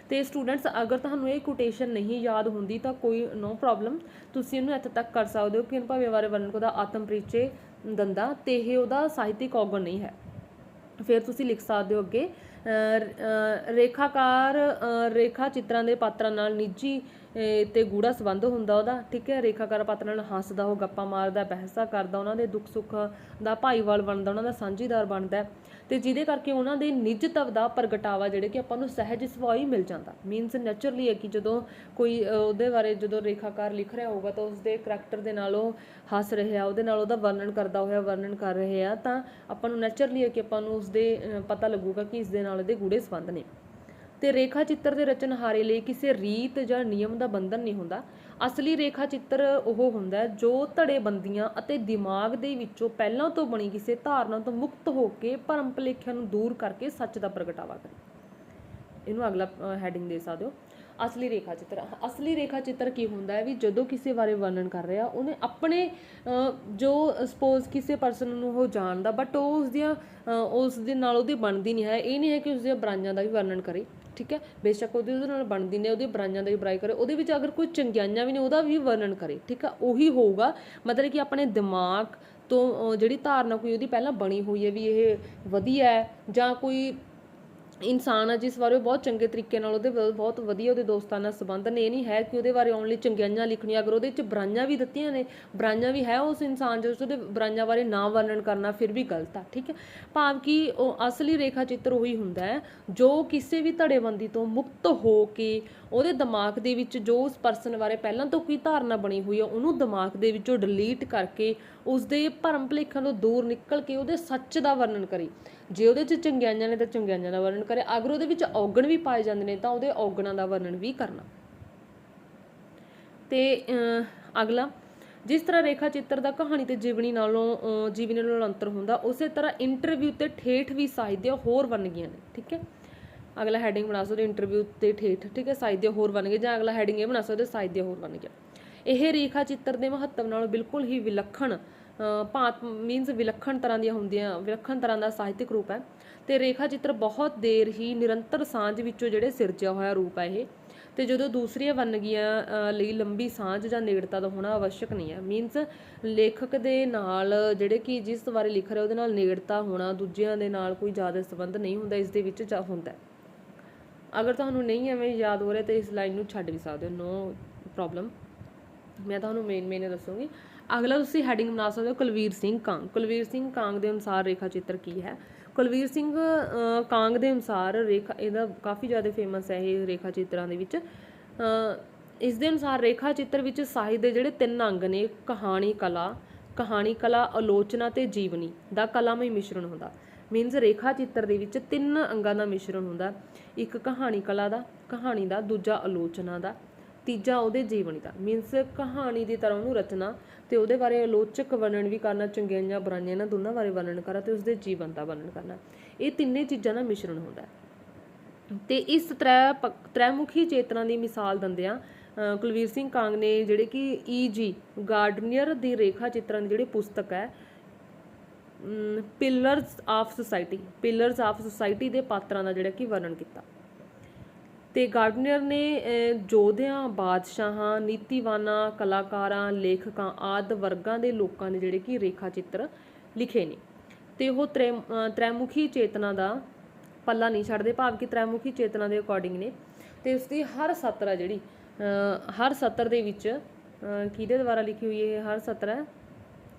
ਤੇ ਸਟੂਡੈਂਟਸ ਅਗਰ ਤੁਹਾਨੂੰ ਇਹ ਕੋਟੇਸ਼ਨ ਨਹੀਂ ਯਾਦ ਹੁੰਦੀ ਤਾਂ ਕੋਈ ਨੋ ਪ੍ਰੋਬਲਮ, ਤੁਸੀਂ ਇਹਨੂੰ ਇੱਥੇ ਤੱਕ ਕਰ ਸਕਦੇ ਹੋ ਕਿ ਅਨੁਭਵ ਬਾਰੇ ਵਰਣਨ ਉਹਦਾ ਆਤਮ ਪਰਿਚੈ ਦਿੰਦਾ ਤੇ ਇਹ ਉਹਦਾ ਸਾਹਿਤਿਕ ਔਗਣ ਨਹੀਂ ਹੈ। ਫਿਰ ਤੁਸੀਂ ਲਿਖ ਸਕਦੇ ਹੋ ਅੱਗੇ ਰੇਖਾਕਾਰ ਰੇਖਾ ਚਿੱਤਰਾਂ ਦੇ ਪਾਤਰਾਂ ਨਾਲ ਨਿੱਜੀ ਤੇ ਗੂੜਾ ਸੰਬੰਧ ਹੁੰਦਾ ਉਹਦਾ, ਠੀਕ ਹੈ। ਰੇਖਾਕਾਰ ਪਾਤਰਾਂ ਨਾਲ ਹੱਸਦਾ, ਉਹ ਗੱਪਾਂ ਮਾਰਦਾ, ਬਹਿਸਾਂ ਕਰਦਾ, ਉਹਨਾਂ ਦੇ ਦੁੱਖ ਸੁੱਖ ਦਾ ਭਾਈਵਾਲ ਬਣਦਾ, ਉਹਨਾਂ ਦਾ ਸਾਂਝੀਦਾਰ ਬਣਦਾ, ਤੇ ਜਿਹਦੇ ਕਰਕੇ ਉਹਨਾਂ ਦੇ ਨਿੱਜਤਵ ਦਾ ਪ੍ਰਗਟਾਵਾ ਜਿਹੜੇ ਕਿ ਆਪਾਂ ਨੂੰ ਸਹਿਜ ਸੁਭਾਅ ਹੀ ਮਿਲ ਜਾਂਦਾ। ਮੀਨਸ ਨੈਚੁਰਲੀ ਹੈ ਕਿ ਜਦੋਂ ਕੋਈ ਉਹਦੇ ਬਾਰੇ ਜਦੋਂ ਰੇਖਾਕਾਰ ਲਿਖ ਰਿਹਾ ਹੋਊਗਾ ਤਾਂ ਉਸਦੇ ਕਰੈਕਟਰ ਦੇ ਨਾਲ ਉਹ ਹੱਸ ਰਿਹਾ, ਉਹਦੇ ਨਾਲ ਉਹਦਾ ਵਰਣਨ ਕਰਦਾ ਹੋਇਆ ਵਰਣਨ ਕਰ ਰਹੇ ਆ, ਤਾਂ ਆਪਾਂ ਨੂੰ ਨੈਚੁਰਲੀ ਹੈ ਕਿ ਆਪਾਂ ਨੂੰ ਉਸਦੇ ਪਤਾ ਲੱਗੂਗਾ ਕਿ ਇਸ ਦੇ ਨਾਲ ਇਹਦੇ ਗੂੜੇ ਸੰਬੰਧ ਨੇ। ਤੇ ਰੇਖਾ ਚਿੱਤਰ ਦੇ ਰਚਨਹਾਰੇ ਲਈ ਕਿਸੇ ਰੀਤ ਜਾਂ ਨਿਯਮ ਦਾ ਬੰਧਨ ਨਹੀਂ ਹੁੰਦਾ। ਅਸਲੀ ਰੇਖਾ ਚਿੱਤਰ ਉਹ ਹੁੰਦਾ ਜੋ ਧੜੇਬੰਦੀਆਂ ਅਤੇ ਦਿਮਾਗ ਦੇ ਵਿੱਚੋਂ ਪਹਿਲਾਂ ਤੋਂ ਬਣੀ ਕਿਸੇ ਧਾਰਨਾ ਤੋਂ ਮੁਕਤ ਹੋ ਕੇ ਭਰਮ ਭੁਲੇਖਿਆਂ ਨੂੰ ਦੂਰ ਕਰਕੇ ਸੱਚ ਦਾ ਪ੍ਰਗਟਾਵਾ ਕਰੇ। ਇਹਨੂੰ ਅਗਲਾ ਹੈਡਿੰਗ ਦੇ ਸਕਦੇ ਹੋ, ਅਸਲੀ ਰੇਖਾ ਚਿੱਤਰ। ਅਸਲੀ ਰੇਖਾ ਚਿੱਤਰ ਕੀ ਹੁੰਦਾ ਹੈ ਵੀ ਜਦੋਂ ਕਿਸੇ ਬਾਰੇ ਵਰਣਨ ਕਰ ਰਿਹਾ ਉਹਨੇ ਆਪਣੇ ਜੋ ਸਪੋਜ਼ ਕਿਸੇ ਪਰਸਨ ਨੂੰ ਉਹ ਜਾਣਦਾ, ਬਟ ਉਹ ਉਸ ਦੇ ਨਾਲ ਉਹਦੀ ਬਣਦੀ ਨਹੀਂ ਹੈ। ਇਹ ਨਹੀਂ ਹੈ ਕਿ ਉਸਦੀਆਂ ਬੁਰਾਈਆਂ ਦਾ ਵੀ ਵਰਣਨ ਕਰੇ, ਠੀਕ ਹੈ। ਬੇਸ਼ੱਕ ਉਹਦੇ ਨਾਲ ਬਣਦੀ ਨੇ, ਉਹਦੀ ਬੁਰਾਈਆਂ ਦਾ ਵੀ ਬੁਰਾਈ ਕਰੇ, ਉਹਦੇ ਵਿੱਚ ਅਗਰ ਕੋਈ ਚੰਗਿਆਈਆਂ ਵੀ ਨੇ ਉਹਦਾ ਵੀ ਵਰਣਨ ਕਰੇ, ਠੀਕ ਹੈ। ਉਹੀ ਹੋਊਗਾ, ਮਤਲਬ ਕਿ ਆਪਣੇ ਦਿਮਾਗ ਤੋਂ ਜਿਹੜੀ ਧਾਰਨਾ ਕੋਈ ਉਹਦੀ ਪਹਿਲਾਂ ਬਣੀ ਹੋਈ ਹੈ ਵੀ ਇਹ ਵਧੀਆ ਹੈ, ਜਾਂ ਕੋਈ ਇਨਸਾਨ ਆ ਜਿਸ ਬਾਰੇ ਉਹ ਬਹੁਤ ਚੰਗੇ ਤਰੀਕੇ ਨਾਲ ਉਹਦੇ ਬਹੁਤ ਵਧੀਆ ਉਹਦੇ ਦੋਸਤਾਂ ਨਾਲ ਸੰਬੰਧ ਨੇ। ਇਹ ਨਹੀਂ ਹੈ ਕਿ ਉਹਦੇ ਬਾਰੇ ਓਨਲੀ ਚੰਗਿਆਈਆਂ ਲਿਖਣੀਆਂ, ਅਗਰ ਉਹਦੇ 'ਚ ਬੁਰਾਈਆਂ ਵੀ ਦਿੱਤੀਆਂ ਨੇ, ਬੁਰਾਈਆਂ ਵੀ ਹੈ ਉਸ ਇਨਸਾਨ ਜੋ ਉਹਦੇ ਬੁਰਾਈਆਂ ਬਾਰੇ ਨਾ ਵਰਣਨ ਕਰਨਾ ਫਿਰ ਵੀ ਗਲਤ ਆ, ਠੀਕ ਹੈ। ਭਾਵ ਕਿ ਉਹ ਅਸਲੀ ਰੇਖਾ ਚਿੱਤਰ ਉਹੀ ਹੁੰਦਾ ਹੈ ਜੋ ਕਿਸੇ ਵੀ ਧੜੇਬੰਦੀ ਤੋਂ ਮੁਕਤ ਹੋ ਕੇ ਉਹਦੇ ਦਿਮਾਗ ਦੇ ਵਿੱਚ ਜੋ ਉਸ ਪਰਸਨ ਬਾਰੇ ਪਹਿਲਾਂ ਤੋਂ ਕੋਈ ਧਾਰਨਾ ਬਣੀ ਹੋਈ ਹੈ ਉਹਨੂੰ ਦਿਮਾਗ ਦੇ ਵਿੱਚੋਂ ਡਿਲੀਟ ਕਰਕੇ ਉਸਦੇ ਭਰਮ ਭੁਲੇਖਾਂ ਤੋਂ ਦੂਰ ਨਿਕਲ ਕੇ ਉਹਦੇ ਸੱਚ ਦਾ ਵਰਣਨ ਕਰੇ। ਜੇ ਉਹਦੇ 'ਚ ਚੰਗਿਆਈਆਂ ਨੇ ਤਾਂ ਚੰਗਿਆਈਆਂ ਦਾ ਵਰਣਨ ਕਰੇ, ਅਗਰ ਉਹਦੇ ਵਿੱਚ ਔਗਣ ਵੀ ਪਾਏ ਜਾਂਦੇ ਨੇ ਤਾਂ ਉਹਦੇ ਔਗਣਾਂ ਦਾ ਵਰਣਨ ਵੀ ਕਰਨਾ। ਤੇ ਅਗਲਾ, ਜਿਸ ਤਰ੍ਹਾਂ ਰੇਖਾ ਚਿੱਤਰ ਦਾ ਕਹਾਣੀ ਤੇ ਜੀਵਨੀ ਨਾਲੋਂ ਅੰਤਰ ਹੁੰਦਾ, ਉਸੇ ਤਰ੍ਹਾਂ ਇੰਟਰਵਿਊ ਤੇ ਠੇਠ ਵੀ ਸਾਹਿਤ ਹੋਰ ਵੰਨਗੀਆਂ ਨੇ, ਠੀਕ ਹੈ। ਅਗਲਾ ਹੈਡਿੰਗ ਬਣਾ ਸਕਦੇ ਇੰਟਰਵਿਊ ਤੇ ਠੇਠ, ਠੀਕ ਹੈ, ਸਾਹਿਤ ਹੋਰ ਵੰਨਗੇ, ਜਾਂ ਅਗਲਾ ਹੈਡਿੰਗ ਇਹ ਬਣਾ ਸਕਦੇ ਸਾਹਿਤ ਹੋਰ ਵੰਨਗੀਆਂ। ਇਹ ਰੇਖਾ ਚਿੱਤਰ ਦੇ ਮਹੱਤਵ ਨਾਲੋਂ ਬਿਲਕੁਲ ਹੀ ਵਿਲੱਖਣ ਮੀਨਸ ਵਿਲੱਖਣ ਤਰ੍ਹਾਂ ਦੀਆਂ ਹੁੰਦੀਆਂ, ਵਿਲੱਖਣ ਤਰ੍ਹਾਂ ਦਾ ਸਾਹਿਤਕ ਰੂਪ ਹੈ। ਤੇ ਰੇਖਾ ਚਿੱਤਰ ਬਹੁਤ ਦੇਰ ਹੀ ਨਿਰੰਤਰ ਸਾਂਝ ਵਿੱਚੋਂ ਜਿਹੜੇ ਸਿਰਜਿਆ ਹੋਇਆ ਰੂਪ ਹੈ ਇਹ। ਤੇ ਜਦੋਂ ਦੂਸਰੀਆਂ ਵੰਨਗੀਆਂ ਲਈ ਲੰਬੀ ਸਾਂਝ ਜਾਂ ਨੇੜਤਾ ਦਾ ਹੋਣਾ ਆਵਸ਼ਕ ਨਹੀਂ ਹੈ। ਮੀਨਸ ਲੇਖਕ ਦੇ ਨਾਲ ਜਿਹੜੇ ਕਿ ਜਿਸ ਬਾਰੇ ਲਿਖ ਰਿਹਾ ਉਹਦੇ ਨਾਲ ਨੇੜਤਾ ਹੋਣਾ, ਦੂਜਿਆਂ ਦੇ ਨਾਲ ਕੋਈ ਜ਼ਿਆਦਾ ਸੰਬੰਧ ਨਹੀਂ ਹੁੰਦਾ, ਇਸ ਦੇ ਵਿੱਚ ਹੁੰਦਾ। ਅਗਰ ਤੁਹਾਨੂੰ ਨਹੀਂ ਐਵੇਂ ਯਾਦ ਹੋ ਰਿਹਾ ਤਾਂ ਇਸ ਲਾਈਨ ਨੂੰ ਛੱਡ ਵੀ ਸਕਦੇ ਹੋ, ਨੋ ਪ੍ਰੋਬਲਮ। ਮੈਂ ਤੁਹਾਨੂੰ ਮੇਨ ਦੱਸੂਗੀ। ਅਗਲਾ ਤੁਸੀਂ ਹੈਡਿੰਗ ਬਣਾ ਸਕਦੇ ਹੋ ਕੁਲਵੀਰ ਸਿੰਘ ਕਾਂਗ। ਕੁਲਵੀਰ ਸਿੰਘ ਕਾਂਗ ਦੇ ਅਨੁਸਾਰ ਰੇਖਾ ਚਿੱਤਰ ਕੀ ਹੈ? ਕੁਲਵੀਰ ਸਿੰਘ ਕਾਂਗ ਦੇ ਅਨੁਸਾਰ ਰੇਖਾ, ਇਹਦਾ ਕਾਫੀ ਜ਼ਿਆਦਾ ਫੇਮਸ ਹੈ ਇਹ ਰੇਖਾ ਚਿੱਤਰਾਂ ਦੇ ਵਿੱਚ। ਇਸ ਦੇ ਅਨੁਸਾਰ ਰੇਖਾ ਚਿੱਤਰ ਵਿੱਚ ਸਾਹਿਤ ਦੇ ਜਿਹੜੇ 3 ਅੰਗ ਨੇ, ਕਹਾਣੀ ਕਲਾ, ਆਲੋਚਨਾ ਤੇ ਜੀਵਨੀ ਦਾ ਕਲਾਮਈ ਮਿਸ਼ਰਣ ਹੁੰਦਾ। ਮੀਨਸ ਰੇਖਾ ਚਿੱਤਰ ਦੇ ਵਿੱਚ 3 ਅੰਗਾਂ ਦਾ ਮਿਸ਼ਰਣ ਹੁੰਦਾ, ਇੱਕ ਕਹਾਣੀ ਦਾ, ਦੂਜਾ ਆਲੋਚਨਾ ਦਾ, ਤੀਜਾ ਉਹਦੇ ਜੀਵਨੀ ਦਾ। ਮੀਨਸ ਕਹਾਣੀ ਦੀ ਤਰ੍ਹਾਂ ਉਹਨੂੰ ਰਚਨਾ ਤੇ ਉਹਦੇ ਬਾਰੇ ਆਲੋਚਕ ਵਰਣਨ ਵੀ ਕਰਨਾ, ਚੰਗਿਆਈਆਂ ਬੁਰਾਈਆਂ ਇਹਨਾਂ ਦੋਨਾਂ ਬਾਰੇ ਵਰਣਨ ਕਰਨਾ ਤੇ ਉਸਦੇ ਜੀਵਨ ਦਾ ਵਰਣਨ ਕਰਨਾ। ਇਹ ਤਿੰਨੇ ਚੀਜ਼ਾਂ ਦਾ ਮਿਸ਼ਰਣ ਹੁੰਦਾ ਹੈ। ਤੇ ਇਸ ਤ੍ਰੈਮੁਖੀ ਚੇਤਨਾ ਦੀ ਮਿਸਾਲ ਦਿੰਦਿਆਂ ਕੁਲਵੀਰ ਸਿੰਘ ਕਾਂਗ ਨੇ ਜਿਹੜੇ ਕਿ E.G. ਗਾਰਡਨੀਅਰ ਦੀ ਰੇਖਾ ਚਿੱਤਰਾਂ ਦੀ ਜਿਹੜੀ ਪੁਸਤਕ ਹੈ ਪਿਲਰਸ ਆਫ ਸੁਸਾਇਟੀ ਦੇ ਪਾਤਰਾਂ ਦਾ ਜਿਹੜਾ ਕਿ ਵਰਣਨ ਕੀਤਾ। ਤੇ ਗਾਰਡਨੀਅਰ ਨੇ ਯੋਧਿਆਂ, ਬਾਦਸ਼ਾਹਾਂ, ਨੀਤੀਵਾਨਾਂ, ਕਲਾਕਾਰਾਂ, ਲੇਖਕਾਂ ਆਦਿ ਵਰਗਾਂ ਦੇ ਲੋਕਾਂ ਦੇ ਜਿਹੜੇ ਕਿ ਰੇਖਾ ਚਿੱਤਰ ਲਿਖੇ ਨੇ। ਤੇ ਉਹ ਤ੍ਰੈਮੁਖੀ ਚੇਤਨਾ ਦਾ ਪੱਲਾ ਨਹੀਂ ਛੱਡਦੇ, ਭਾਵ ਕਿ ਤ੍ਰੈਮੁਖੀ ਚੇਤਨਾ ਦੇ ਅਕੋਰਡਿੰਗ ਨੇ। ਤੇ ਉਸਦੀ ਹਰ ਸਤਰ ਹੈ ਜਿਹੜੀ ਹਰ ਸਤਰ ਦੇ ਵਿੱਚ ਕਿਹਦੇ ਦੁਆਰਾ ਲਿਖੀ ਹੋਈ ਹੈ? ਹਰ ਸਤਰ ਹੈ,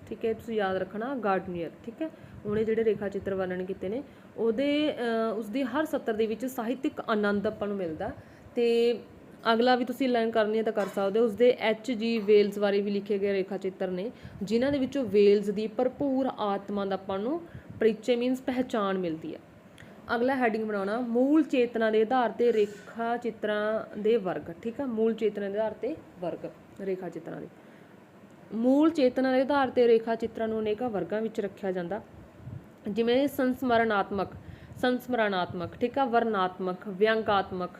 ਠੀਕ ਹੈ, ਤੁਸੀਂ ਯਾਦ ਰੱਖਣਾ ਗਾਰਡਨੀਅਰ, ਠੀਕ ਹੈ। ਉਹਨੇ ਜਿਹੜੇ ਰੇਖਾ ਚਿੱਤਰ ਵਰਣਨ ਕੀਤੇ ਨੇ ਉਸਦੀ ਹਰ ਸਤਰ ਦੇ ਵਿੱਚ ਸਾਹਿਤਿਕ ਆਨੰਦ ਆਪਾਂ ਨੂੰ ਮਿਲਦਾ। ਤੇ ਅਗਲਾ ਵੀ ਤੁਸੀਂ ਲਰਨ ਕਰਨੀ ਹੈ ਤਾਂ ਕਰ ਸਕਦੇ ਹੋ। ਉਸਦੇ H.G. ਵੇਲਜ਼ ਬਾਰੇ ਵੀ ਲਿਖੇ ਗਏ ਰੇਖਾ ਚਿੱਤਰ ਨੇ, ਜਿਨ੍ਹਾਂ ਦੇ ਵਿੱਚੋਂ ਵੇਲਜ਼ ਦੀ ਭਰਪੂਰ ਆਤਮਾ ਦਾ ਆਪਾਂ ਨੂੰ ਪਰਿਚੈ ਮੀਨਸ ਪਹਿਚਾਣ ਮਿਲਦੀ ਹੈ। ਅਗਲਾ ਹੈਡਿੰਗ ਬਣਾਉਣਾ ਮੂਲ ਚੇਤਨਾ ਦੇ ਆਧਾਰ ਤੇ ਰੇਖਾ ਚਿੱਤਰਾਂ ਦੇ ਵਰਗ, ਠੀਕ ਹੈ। ਮੂਲ ਚੇਤਨਾ ਦੇ ਆਧਾਰ ਤੇ ਵਰਗ ਰੇਖਾ ਚਿੱਤਰਾਂ ਦੇ। ਮੂਲ ਚੇਤਨਾ ਦੇ ਆਧਾਰ ਤੇ ਰੇਖਾ ਚਿੱਤਰਾਂ ਨੂੰ ਅਨੇਕਾਂ ਵਰਗਾਂ ਵਿੱਚ ਰੱਖਿਆ ਜਾਂਦਾ, ਜਿਵੇਂ ਸੰਸਮਰਣਾਤਮਕ, ਠੀਕ ਹੈ, ਵਰਣਾਤਮਕ, ਵਿਅੰਗਾਤਮਕ।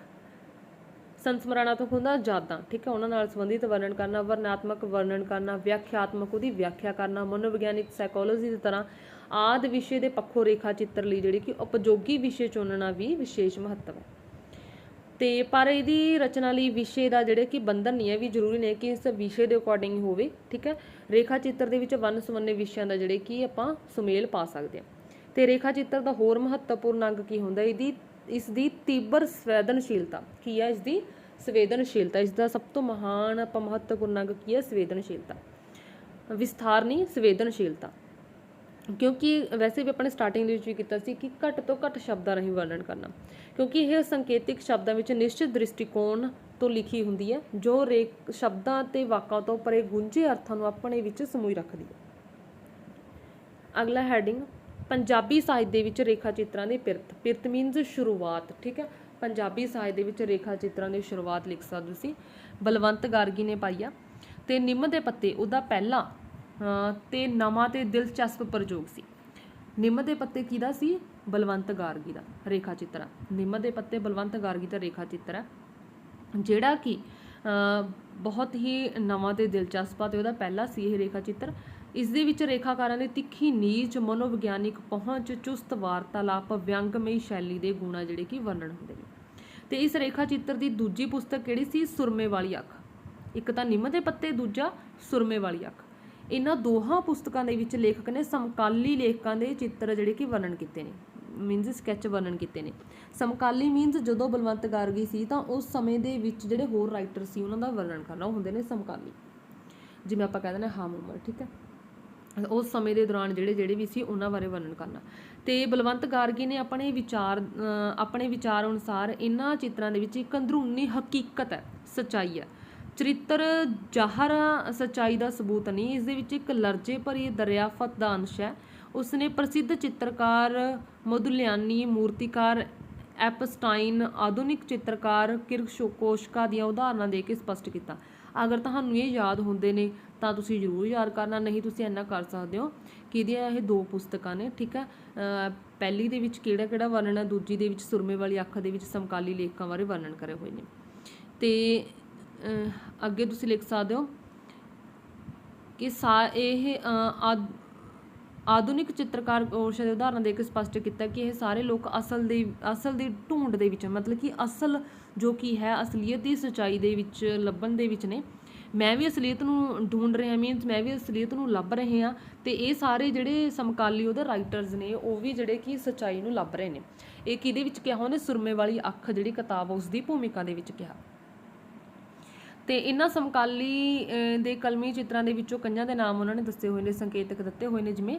ਸੰਸਮਰਣਾਤਮਕ ਹੁੰਦਾ ਯਾਦਾਂ, ਠੀਕ ਹੈ, ਉਹਨਾਂ ਨਾਲ ਸੰਬੰਧਿਤ ਵਰਣਨ ਕਰਨਾ। ਵਰਣਾਤਮਕ ਵਰਣਨ ਕਰਨਾ, ਵਿਆਖਿਆਤਮਕ ਉਹਦੀ ਵਿਆਖਿਆ ਕਰਨਾ, ਮਨੋਵਿਗਿਆਨਿਕ ਸਾਈਕੋਲੋਜੀ ਦੀ ਤਰ੍ਹਾਂ ਆਦਿ ਵਿਸ਼ੇ ਦੇ ਪੱਖੋਂ ਰੇਖਾ ਚਿੱਤਰ ਲਈ ਜਿਹੜੀ ਕਿ ਉਪਯੋਗੀ ਵਿਸ਼ੇ ਚੁਣਨਾ ਵੀ ਵਿਸ਼ੇਸ਼ ਮਹੱਤਵ ਹੈ। ਤੇ ਪਰ ਇਹਦੀ ਰਚਨਾ ਲਈ ਵਿਸ਼ੇ ਦਾ ਜਿਹੜੇ ਕਿ ਬੰਧਨ ਨਹੀਂ ਹੈ, ਵੀ ਜ਼ਰੂਰੀ ਨਹੀਂ ਕਿ ਇਸ ਵਿਸ਼ੇ ਦੇ ਅਕੋਰਡਿੰਗ ਹੋਵੇ, ਠੀਕ ਹੈ। ਰੇਖਾ ਚਿੱਤਰ ਦੇ ਵਿੱਚ ਵੰਨ ਸੁਵੰਨੇ ਵਿਸ਼ਿਆਂ ਦਾ ਜਿਹੜੇ ਕਿ ਆਪਾਂ ਸੁਮੇਲ ਪਾ ਸਕਦੇ ਹਾਂ। ਤੇ ਰੇਖਾ ਚਿੱਤਰ ਦਾ ਹੋਰ ਮਹੱਤਵਪੂਰਨ ਅੰਗ ਕੀ ਹੁੰਦਾ, ਇਸ ਦੀ ਤੀਬਰ ਸੰਵੇਦਨਸ਼ੀਲਤਾ ਕੀ ਹੈ, ਇਸ ਦੀ ਸੰਵੇਦਨਸ਼ੀਲਤਾ, ਇਸ ਦਾ ਸਭ ਤੋਂ ਮਹਾਨ ਆਪਾਂ ਮਹੱਤਵਪੂਰਨ ਅੰਗ ਕੀ ਹੈ, ਸੰਵੇਦਨਸ਼ੀਲਤਾ, ਵਿਸਥਾਰ ਨਹੀਂ ਸੰਵੇਦਨਸ਼ੀਲਤਾ। ਕਿਉਂਕਿ ਵੈਸੇ ਵੀ ਆਪਣੇ ਸਟਾਰਟਿੰਗ ਦੇ ਵਿੱਚ ਵੀ ਕੀਤਾ ਸੀ ਕਿ ਘੱਟ ਤੋਂ ਘੱਟ ਸ਼ਬਦਾਂ ਰਾਹੀਂ ਵਰਣਨ ਕਰਨਾ, ਕਿਉਂਕਿ ਇਹ ਸੰਕੇਤਿਕ ਸ਼ਬਦਾਂ ਵਿੱਚ ਨਿਸ਼ਚਿਤ ਦ੍ਰਿਸ਼ਟੀਕੋਣ ਤੋਂ ਲਿਖੀ ਹੁੰਦੀ ਹੈ ਜੋ ਸ਼ਬਦਾਂ ਤੇ ਵਾਕਾਂ ਤੋਂ ਪਰੇ ਗੁੰਝੇ ਅਰਥਾਂ ਨੂੰ ਆਪਣੇ ਵਿੱਚ ਸਮੋਈ ਰੱਖਦੀ ਹੈ। ਅਗਲਾ ਹੈਡਿੰਗ, ਪੰਜਾਬੀ ਸਾਹਿਤ ਦੇ ਵਿੱਚ ਰੇਖਾ ਚਿੱਤਰਾਂ ਦੀ ਪਿਰਤ ਮੀਨਸ ਸ਼ੁਰੂਆਤ। ਠੀਕ ਹੈ, ਪੰਜਾਬੀ ਸਾਹਿਤ ਦੇ ਵਿੱਚ ਰੇਖਾ ਚਿੱਤਰਾਂ ਦੀ ਸ਼ੁਰੂਆਤ ਲਿਖ ਸਕਦੇ ਤੁਸੀਂ, ਬਲਵੰਤ ਗਾਰਗੀ ਨੇ ਪਾਈ ਆ। ਤੇ ਨਿੰਮ ਦੇ ਪੱਤੇ ਉਹਦਾ ਪਹਿਲਾ ਤੇ ਨਵਾਂ ਤੇ ਦਿਲਚਸਪ ਪ੍ਰਯੋਗ ਸੀ। ਨਿੰਮ ਦੇ ਪੱਤੇ ਕਿਹਦਾ ਸੀ, ਬਲਵੰਤ ਗਾਰਗੀ ਦਾ ਰੇਖਾ ਚਿੱਤਰ ਆ। ਨਿੰਮ ਦੇ ਪੱਤੇ ਬਲਵੰਤ ਗਾਰਗੀ ਦਾ ਰੇਖਾ ਚਿੱਤਰ ਹੈ ਜਿਹੜਾ ਕਿ ਬਹੁਤ ਹੀ ਨਵਾਂ ਤੇ ਦਿਲਚਸਪ ਆ ਤੇ ਉਹਦਾ ਪਹਿਲਾ ਸੀ ਇਹ ਰੇਖਾ ਚਿੱਤਰ। ਇਸ ਦੇ ਵਿੱਚ ਰੇਖਾਕਾਰਾਂ ਦੀ ਤਿੱਖੀ ਨੀਚ, ਮਨੋਵਿਗਿਆਨਿਕ ਪਹੁੰਚ, ਚੁਸਤ ਵਾਰਤਾਲਾਪ, ਵਿਅੰਗਮਈ ਸ਼ੈਲੀ ਦੇ ਗੁਣ ਆ ਜਿਹੜੇ ਕਿ ਵਰਣਨ ਹੁੰਦੇ ਨੇ। ਤੇ ਇਸ ਰੇਖਾ ਚਿੱਤਰ ਦੀ ਦੂਜੀ ਪੁਸਤਕ ਕਿਹੜੀ ਸੀ, ਸੁਰਮੇ ਵਾਲੀ ਅੱਖ। ਇੱਕ ਤਾਂ ਨਿੰਮ ਦੇ ਪੱਤੇ, ਦੂਜਾ ਸੁਰਮੇ ਵਾਲੀ ਅੱਖ। ਇਹਨਾਂ ਦੋਹਾਂ ਪੁਸਤਕਾਂ ਦੇ ਵਿੱਚ ਲੇਖਕ ਨੇ ਸਮਕਾਲੀ ਲੇਖਕਾਂ ਦੇ ਚਿੱਤਰ ਜਿਹੜੇ ਕਿ ਵਰਣਨ ਕੀਤੇ ਨੇ, ਮੀਨਸ ਸਕੈਚ ਵਰਣਨ ਕੀਤੇ ਨੇ। ਸਮਕਾਲੀ ਮੀਨਸ ਜਦੋਂ ਬਲਵੰਤ ਗਾਰਗੀ ਸੀ ਤਾਂ ਉਸ ਸਮੇਂ ਦੇ ਵਿੱਚ ਜਿਹੜੇ ਹੋਰ ਰਾਈਟਰ ਸੀ ਉਹਨਾਂ ਦਾ ਵਰਣਨ ਕਰਨਾ, ਉਹ ਹੁੰਦੇ ਨੇ ਸਮਕਾਲੀ। ਜਿਵੇਂ ਆਪਾਂ ਕਹਿੰਦੇ ਨੇ ਹਮ ਉਮਰ, ਠੀਕ ਹੈ, ਉਸ ਸਮੇਂ ਦੇ ਦੌਰਾਨ ਜਿਹੜੇ ਵੀ ਸੀ ਉਹਨਾਂ ਬਾਰੇ ਵਰਣਨ ਕਰਨਾ। ਤੇ ਬਲਵੰਤ ਗਾਰਗੀ ਨੇ ਆਪਣੇ ਵਿਚਾਰ ਅਨੁਸਾਰ ਇਹਨਾਂ ਚਿੱਤਰਾਂ ਦੇ ਵਿੱਚ ਇੱਕ ਅੰਦਰੂਨੀ ਹਕੀਕਤ ਹੈ, ਸੱਚਾਈ ਹੈ। ਚਰਿੱਤਰ ਜ਼ਾਹਰ ਸੱਚਾਈ ਦਾ ਸਬੂਤ ਨਹੀਂ, ਇਸ ਦੇ ਵਿੱਚ ਇੱਕ ਲਰਜ਼ੇ ਭਰੀ ਦਰਿਆਫਤ ਦਾ ਅੰਸ਼ ਹੈ। ਉਸਨੇ ਪ੍ਰਸਿੱਧ ਚਿੱਤਰਕਾਰ ਮੋਦੁਲਿਆਨੀ, ਮੂਰਤੀਕਾਰ ਐਪਸਟਾਈਨ, ਆਧੁਨਿਕ ਚਿੱਤਰਕਾਰ ਕਿਰਸ਼ਕੋਸ਼ਕਾ ਦੀਆਂ ਉਦਾਹਰਨਾਂ ਦੇ ਕੇ ਸਪਸ਼ਟ ਕੀਤਾ। ਅਗਰ ਤੁਹਾਨੂੰ ਇਹ ਯਾਦ ਹੁੰਦੇ ਨੇ ਤਾਂ ਤੁਸੀਂ ਜ਼ਰੂਰ ਯਾਦ ਕਰਨਾ, ਨਹੀਂ ਤੁਸੀਂ ਇੰਨਾ ਕਰ ਸਕਦੇ ਹੋ ਕਿ ਇਹਦੀਆਂ ਇਹ ਦੋ ਪੁਸਤਕਾਂ ਨੇ। ਠੀਕ ਹੈ, ਪਹਿਲੀ ਦੇ ਵਿੱਚ ਕਿਹੜਾ ਵਰਣਨ ਹੈ, ਦੂਜੀ ਦੇ ਵਿੱਚ ਸੁਰਮੇ ਵਾਲੀ ਅੱਖ ਦੇ ਵਿੱਚ ਸਮਕਾਲੀ ਲੇਖਕਾਂ ਬਾਰੇ ਵਰਣਨ ਕਰੇ ਹੋਏ ਨੇ। ਤੇ ਅੱਗੇ ਤੁਸੀਂ ਲਿਖ ਸਕਦੇ ਹੋ ਕਿ ਇਹ ਆਧੁਨਿਕ ਚਿੱਤਰਕਾਰ ਕੋਸ਼ ਦੇ ਉਦਾਹਰਨ ਦੇ ਕੇ ਸਪਸ਼ਟ ਕੀਤਾ ਕਿ ਇਹ ਸਾਰੇ ਲੋਕ ਅਸਲ ਦੀ ਢੂੰਡ ਦੇ ਵਿੱਚ, ਮਤਲਬ ਕਿ ਅਸਲ ਜੋ ਕੀ ਹੈ, ਅਸਲੀਅਤ ਦੀ ਸੱਚਾਈ ਦੇ ਵਿੱਚ ਲੱਭਣ ਦੇ ਵਿੱਚ ਨੇ। ਮੈਂ ਵੀ ਅਸਲੀਅਤ ਨੂੰ ਢੂੰਡ ਰਿਹਾ, ਮੀਨਸ ਮੈਂ ਵੀ ਅਸਲੀਅਤ ਨੂੰ ਲੱਭ ਰਹੇ ਹਾਂ, ਤੇ ਇਹ ਸਾਰੇ ਜਿਹੜੇ ਸਮਕਾਲੀ ਉਹਦੇ ਰਾਈਟਰਸ ਨੇ ਉਹ ਵੀ ਜਿਹੜੇ ਕਿ ਸੱਚਾਈ ਨੂੰ ਲੱਭ ਰਹੇ ਨੇ। ਇਹ ਕਿਹਦੇ ਵਿੱਚ ਕਿਹਾ ਉਹਨੇ, ਸੁਰਮੇ ਵਾਲੀ ਅੱਖ ਜਿਹੜੀ ਕਿਤਾਬ ਉਸ ਦੀ ਭੂਮਿਕਾ ਦੇ ਵਿੱਚ ਕਿਹਾ। ਤੇ ਇਹਨਾਂ ਸਮਕਾਲੀ ਦੇ ਕਲਮੀ ਚਿੱਤਰਾਂ ਦੇ ਵਿੱਚੋਂ ਕਈਆਂ ਦੇ ਨਾਮ ਉਹਨਾਂ ਨੇ ਦੱਸੇ ਹੋਏ ਨੇ, ਸੰਕੇਤਕ ਦਿੱਤੇ ਹੋਏ ਨੇ, ਜਿਵੇਂ